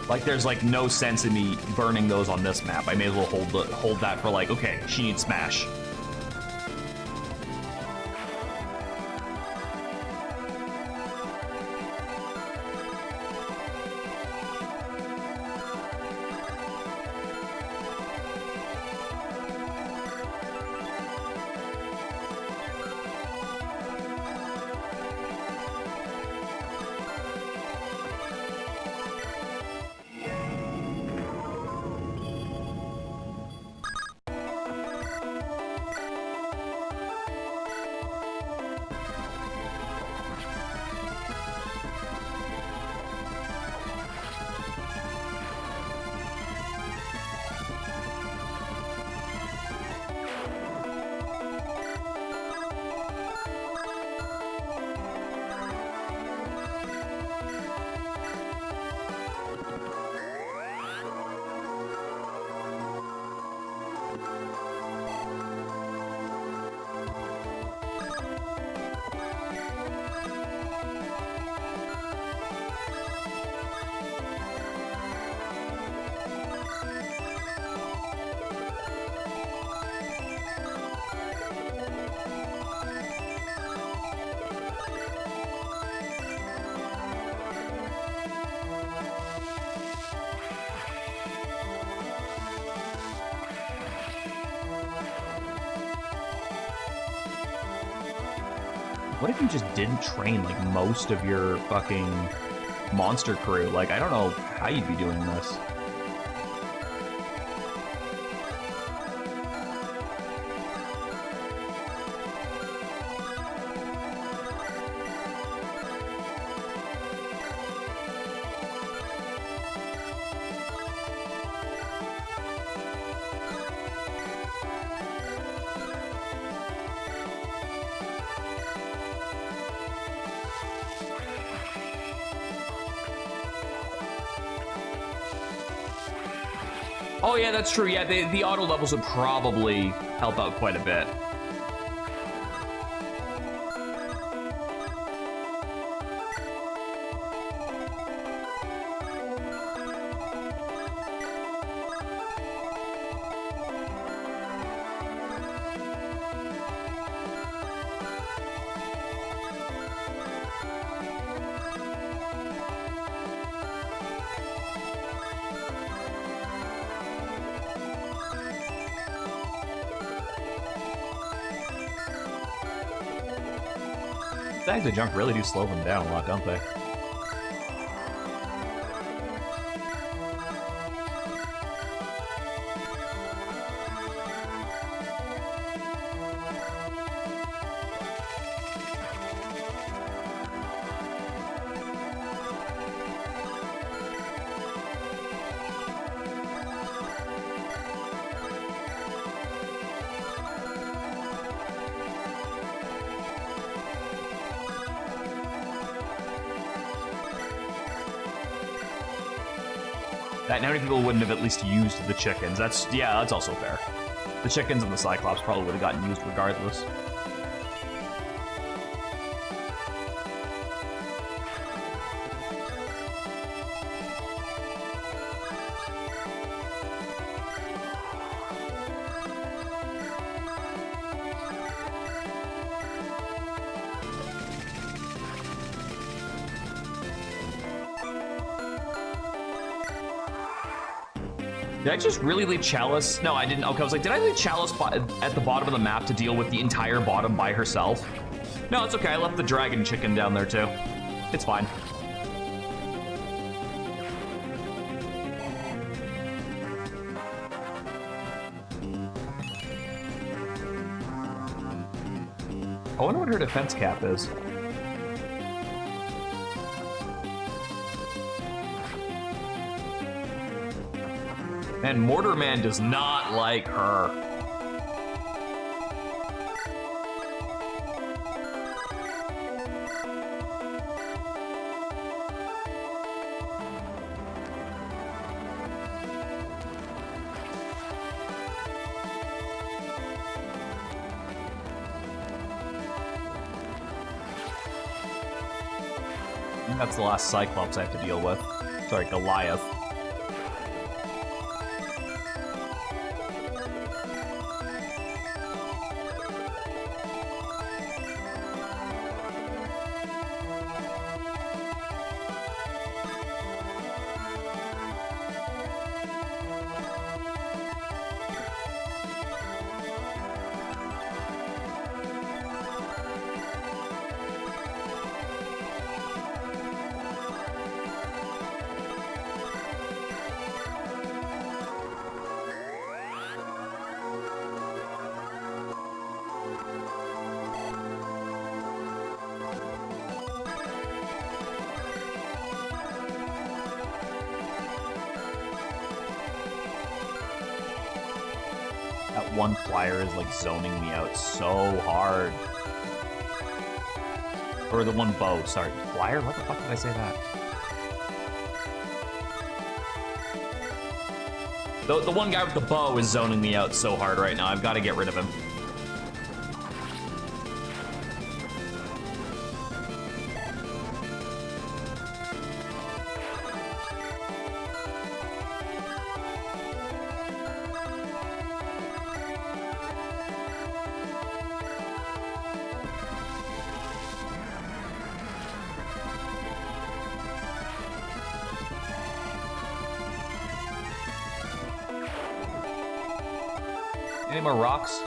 Like, there's, like, no sense in me burning those on this map. I may as well hold that for, like, okay, she needs smash. What if you just didn't train, like, most of your fucking monster crew? Like, I don't know how you'd be doing this. Oh yeah, that's true. Yeah, the auto levels would probably help out quite a bit. Bags of junk really do slow them down a lot, don't they? That many people wouldn't have at least used the chickens. That's also fair. The chickens and the Cyclops probably would have gotten used regardless. Did I just really leave Chalice? No, I didn't. Okay, I was like, did I leave Chalice at the bottom of the map to deal with the entire bottom by herself? No, it's okay. I left the dragon chicken down there too. It's fine. I wonder what her defense cap is. And Mortarman does not like her. I think that's the last Cyclops I have to deal with. Sorry, Goliath. That one flyer is like zoning me out so hard. Or the one bow, sorry. Flyer? What the fuck did I say that? The one guy with the bow is zoning me out so hard right now. I've got to get rid of him. Any more rocks?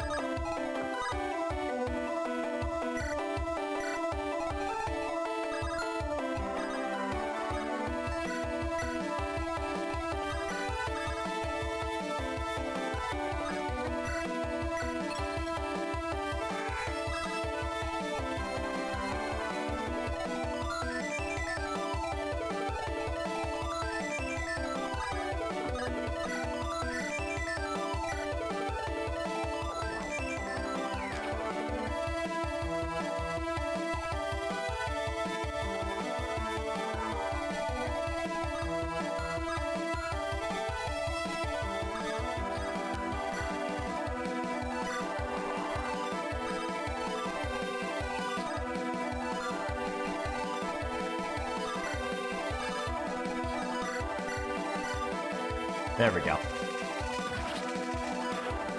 There we go.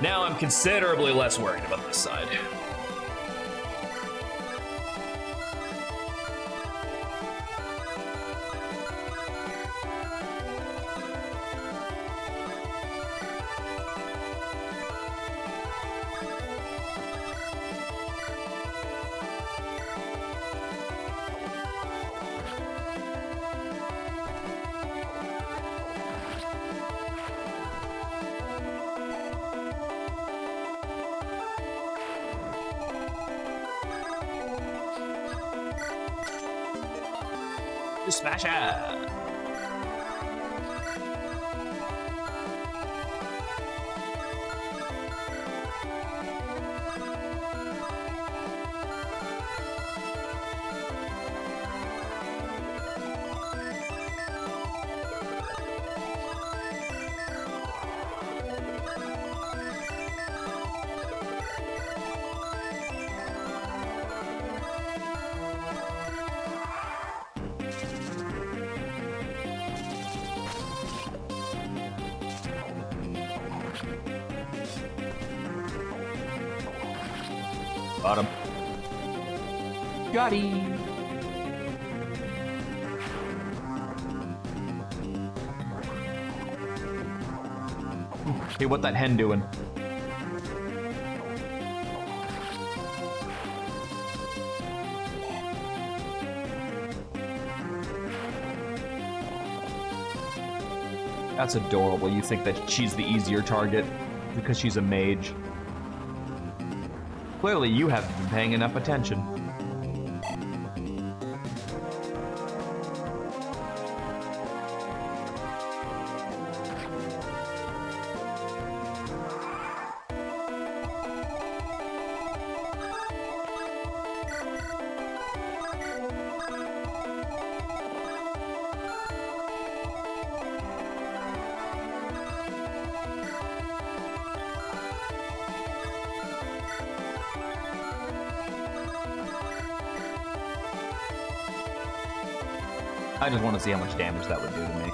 Now I'm considerably less worried about this side. Smash it! Got him. Got him. Hey, what that hen doing? That's adorable. You think that she's the easier target because she's a mage. Clearly, you haven't been paying enough attention. I just want to see how much damage that would do to me.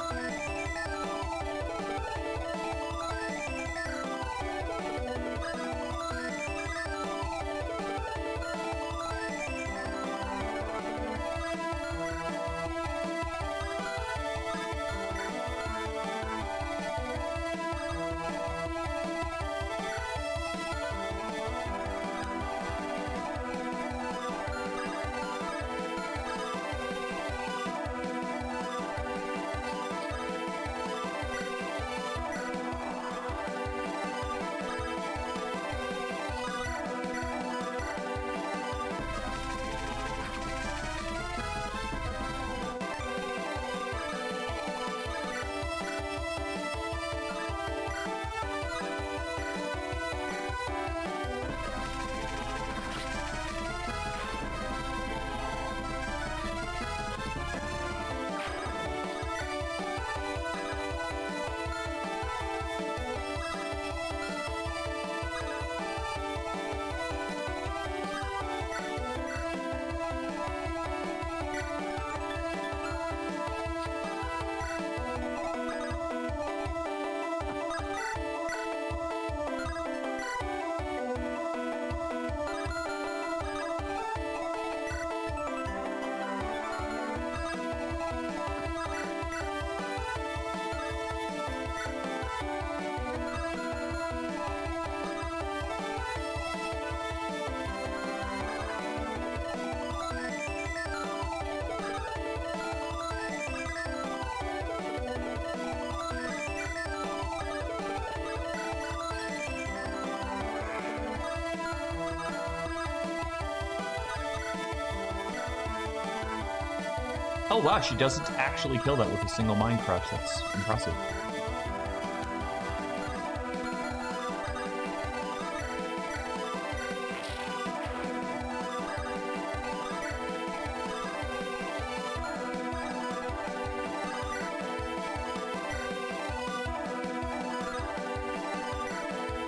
Oh wow, she doesn't actually kill that with a single mind crush. That's impressive.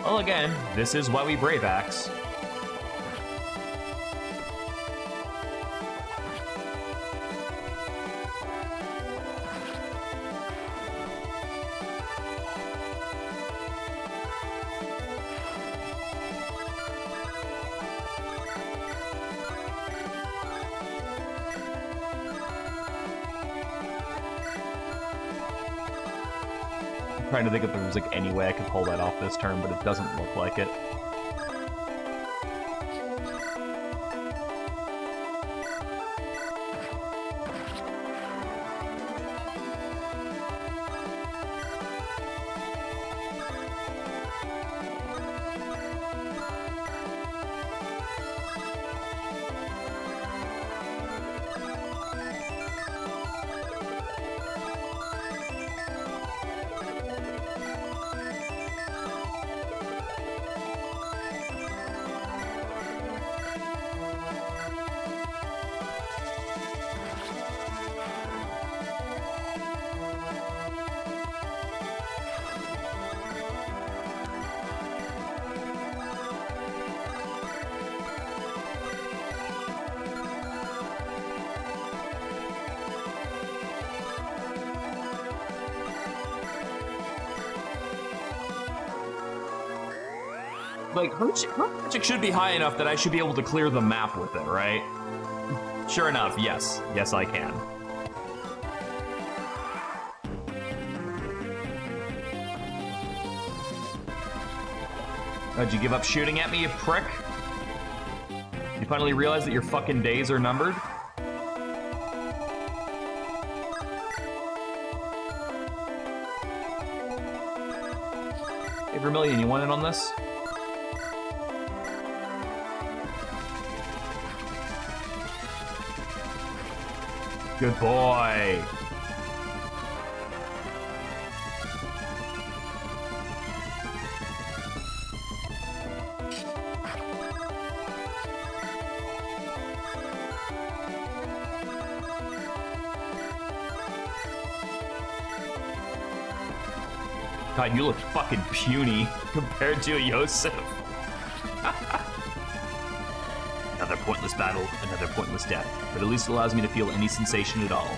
Well, again, this is why we brave axe. trying to think if there was like any way I could pull that off this turn, but it doesn't look like it. Like, her magic should be high enough that I should be able to clear the map with it, right? Sure enough, yes. Yes, I can. Did you give up shooting at me, you prick? You finally realize that your fucking days are numbered? Hey, Vermilion, you want in on this? Good boy. God, you look fucking puny compared to Yosef. Another pointless battle, another pointless death, but at least it allows me to feel any sensation at all.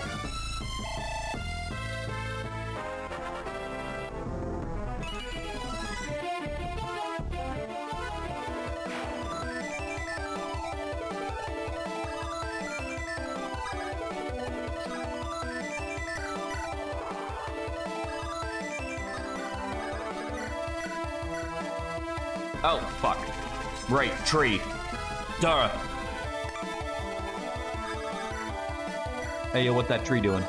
Oh, fuck. Right, tree. Dara. Hey, yo, what that tree doing?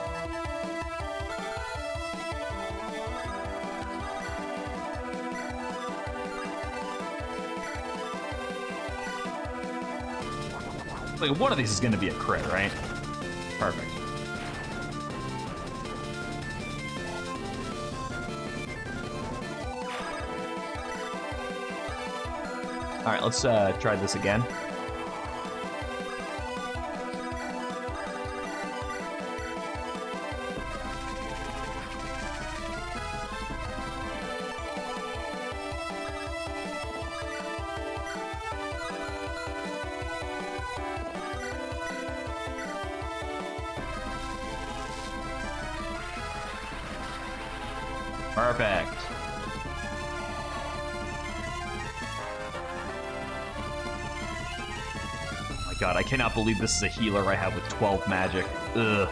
Like, one of these is gonna be a crit, right? Perfect. All right, let's try this again. Perfect. Oh my god, I cannot believe this is a healer I have with 12 magic. Ugh.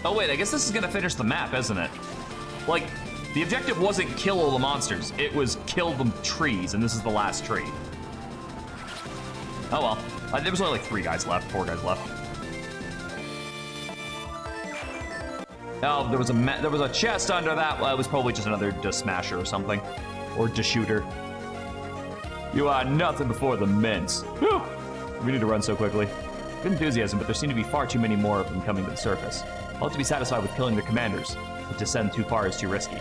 Oh wait, I guess this is gonna finish the map, isn't it? Like, the objective wasn't kill all the monsters, it was kill the trees, and this is the last tree. Oh well, there was only like 4 guys left. Oh, there was a chest under that. Well, it was probably just another smasher or something, or shooter. You are nothing before the mints. Whew. We need to run so quickly. Good enthusiasm, but there seem to be far too many more of them coming to the surface. I'll have to be satisfied with killing the commanders, but to send too far is too risky.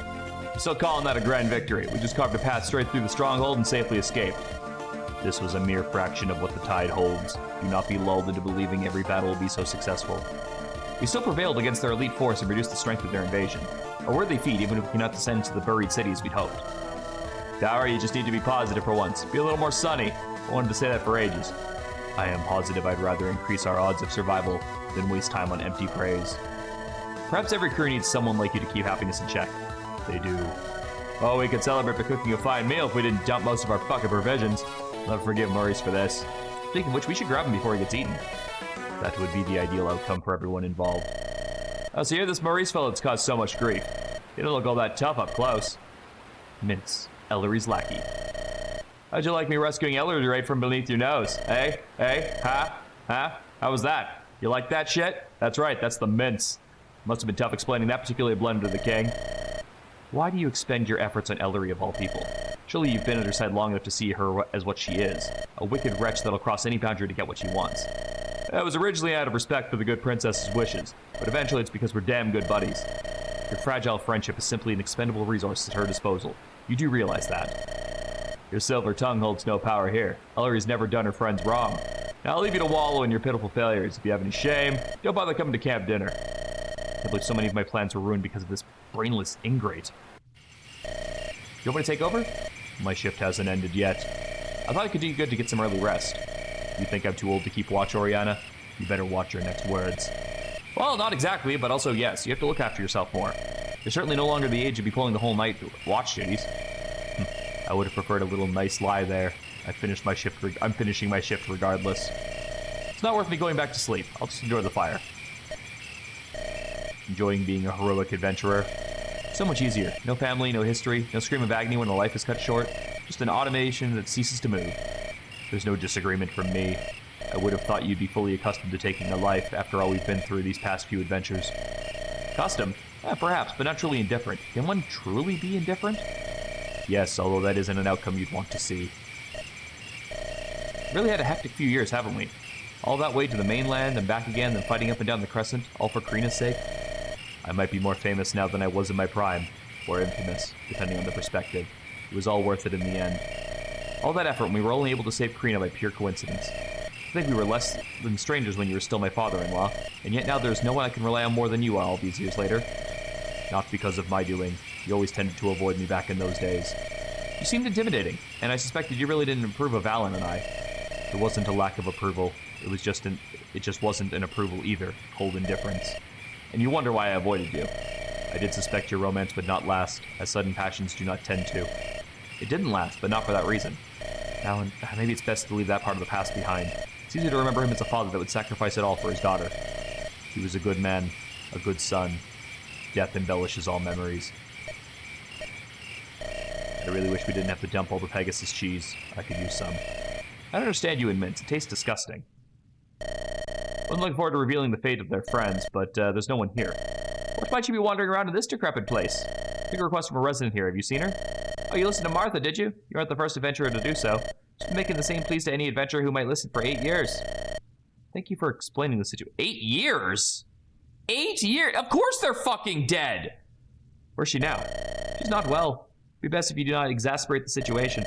Still calling that a grand victory. We just carved a path straight through the stronghold and safely escaped. This was a mere fraction of what the tide holds. Do not be lulled into believing every battle will be so successful. We still prevailed against their elite force and reduced the strength of their invasion. A worthy feat, even if we cannot descend to the buried cities we'd hoped. Dower, you just need to be positive for once. Be a little more sunny. I wanted to say that for ages. I am positive I'd rather increase our odds of survival than waste time on empty praise. Perhaps every crew needs someone like you to keep happiness in check. They do. Oh, we could celebrate by cooking a fine meal if we didn't dump most of our fucking provisions. I'll forgive Maurice for this. Speaking of which, we should grab him before he gets eaten. That would be the ideal outcome for everyone involved. Oh, so you're this Maurice fellow that's caused so much grief. You don't look all that tough up close. Mince, Ellery's lackey. How'd you like me rescuing Ellery right from beneath your nose? Hey? Hey? Ha? Ha? How was that? You like that shit? That's right, that's the mince. Must have been tough explaining that particularly blend to the king. Why do you expend your efforts on Ellery of all people? Surely you've been at her side long enough to see her as what she is. A wicked wretch that'll cross any boundary to get what she wants. It was originally out of respect for the good princess's wishes, but eventually it's because we're damn good buddies. Your fragile friendship is simply an expendable resource at her disposal. You do realize that. Your silver tongue holds no power here. Ellery's never done her friends wrong. Now I'll leave you to wallow in your pitiful failures. If you have any shame, don't bother coming to camp dinner. I believe so many of my plans were ruined because of this brainless ingrate. You want me to take over? My shift hasn't ended yet. I thought it could do you good to get some early rest. You think I'm too old to keep watch, Oriana? You better watch your next words. Well, not exactly, but also yes, you have to look after yourself more. You're certainly no longer the age to be pulling the whole night watch duties. I would have preferred a little nice lie there. I'm finishing my shift regardless. It's not worth me going back to sleep. I'll just enjoy the fire. Enjoying being a heroic adventurer. So much easier. No family, no history, no scream of agony when a life is cut short. Just an automation that ceases to move. There's no disagreement from me. I would have thought you'd be fully accustomed to taking a life after all we've been through these past few adventures. Accustomed? Perhaps, but not truly indifferent. Can one truly be indifferent? Yes, although that isn't an outcome you'd want to see. Really had a hectic few years, haven't we? All that way to the mainland and back again, then fighting up and down the Crescent, all for Karina's sake. I might be more famous now than I was in my prime, or infamous, depending on the perspective. It was all worth it in the end. All that effort when we were only able to save Karina by pure coincidence. I think we were less than strangers when you were still my father-in-law, and yet now there's no one I can rely on more than you are all these years later. Not because of my doing. You always tended to avoid me back in those days. You seemed intimidating, and I suspected you really didn't approve of Byelen and I. It wasn't a lack of approval. It just wasn't an approval either. Cold indifference. And you wonder why I avoided you. I did suspect your romance would not last, as sudden passions do not tend to. It didn't last, but not for that reason. Now, maybe it's best to leave that part of the past behind. It's easy to remember him as a father that would sacrifice it all for his daughter. He was a good man, a good son. Death embellishes all memories. I really wish we didn't have to dump all the Pegasus cheese. I could use some. I don't understand you and Mince. It tastes disgusting. I'm looking forward to revealing the fate of their friends, but there's no one here. What might you be wandering around in this decrepit place? Big request from a resident here. Have you seen her? Oh, you listened to Martha, did you? You aren't the first adventurer to do so. She's been making the same pleas to any adventurer who might listen for 8 years. Thank you for explaining the situation. 8 years? 8 years? Of course they're fucking dead! Where's she now? She's not well. It'd be best if you do not exasperate the situation.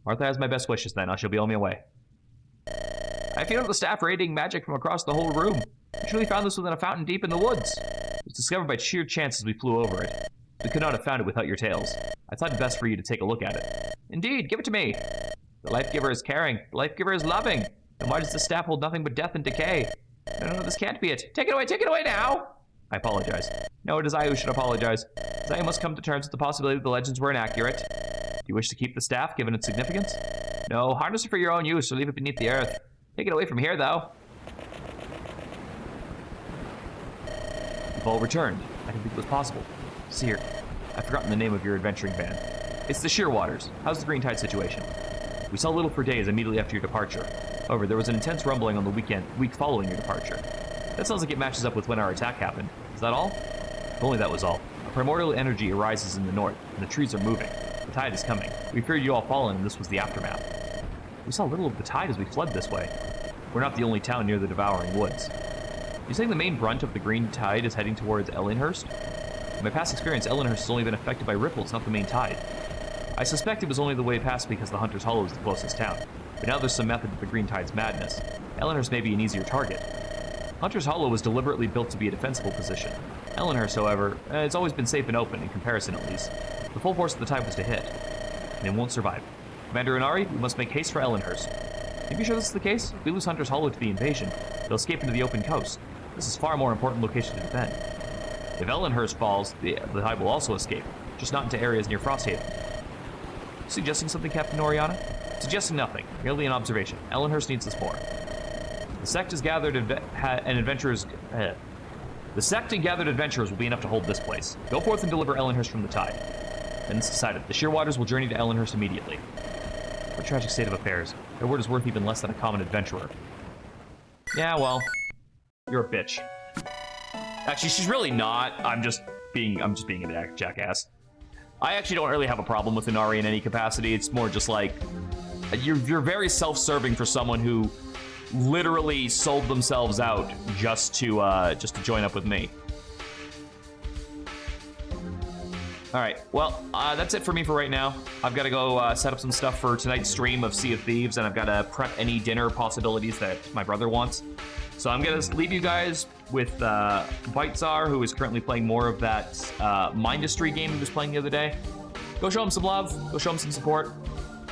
Martha has my best wishes then. I shall be on my way. I feel the staff radiating magic from across the whole room. We truly found this within a fountain deep in the woods. It was discovered by sheer chance as we flew over it. We could not have found it without your tales. I thought it best for you to take a look at it. Indeed, give it to me. The life giver is caring. The life giver is loving. Then why does the staff hold nothing but death and decay? No, this can't be it. Take it away now! I apologize. No, it is I who should apologize. As I must come to terms with the possibility that the legends were inaccurate. Do you wish to keep the staff, given its significance? No, harness it for your own use or leave it beneath the earth. Take it away from here, though. You've all returned. I didn't think it was possible. Seer, I've forgotten the name of your adventuring band. It's the Shearwaters. How's the green tide situation? We saw little for days immediately after your departure. However, there was an intense rumbling on the week following your departure. That sounds like it matches up with when our attack happened. Is that all? If only that was all. A primordial energy arises in the north, and the trees are moving. The tide is coming. We feared you all fallen, and this was the aftermath. We saw little of the tide as we fled this way. We're not the only town near the devouring woods. You saying the main brunt of the green tide is heading towards Ellinhurst? In my past experience, Ellenhurst has only been affected by ripples, not the main tide. I suspect it was only the way past because the Hunter's Hollow is the closest town, but now there's some method to the green tide's madness. Ellenhurst may be an easier target. Hunter's Hollow was deliberately built to be a defensible position. Ellenhurst, however, it's always been safe and open, in comparison at least. The full force of the tide was to hit, and it won't survive. Commander Inari, we must make haste for Ellenhurst. Can you be sure this is the case? If we lose Hunter's Hollow to the invasion, they'll escape into the open coast. This is far more important location to defend. If Ellenhurst falls, the tide will also escape, just not into areas near Frosthaven. Suggesting something, Captain Oriana? Suggesting nothing, merely an observation. Ellenhurst needs us more. The sect and gathered adventurers will be enough to hold this place. Go forth and deliver Ellenhurst from the tide. Then it's decided. The Shearwaters will journey to Ellenhurst immediately. What a tragic state of affairs. Their word is worth even less than a common adventurer. Yeah, well, you're a bitch. Actually, she's really not. I'm just being a jackass. I actually don't really have a problem with Inari in any capacity. It's more just like you're very self-serving for someone who literally sold themselves out just to join up with me. All right, well, that's it for me for right now. I've got to go set up some stuff for tonight's stream of Sea of Thieves, and I've got to prep any dinner possibilities that my brother wants. So I'm going to leave you guys with Baitzar, who is currently playing more of that Mindustry game he was playing the other day. Go show him some love. Go show him some support.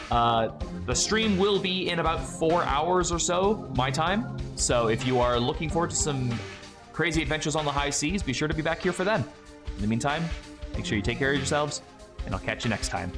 The stream will be in about 4 hours or so, my time. So if you are looking forward to some crazy adventures on the high seas, be sure to be back here for them. In the meantime, make sure you take care of yourselves, and I'll catch you next time.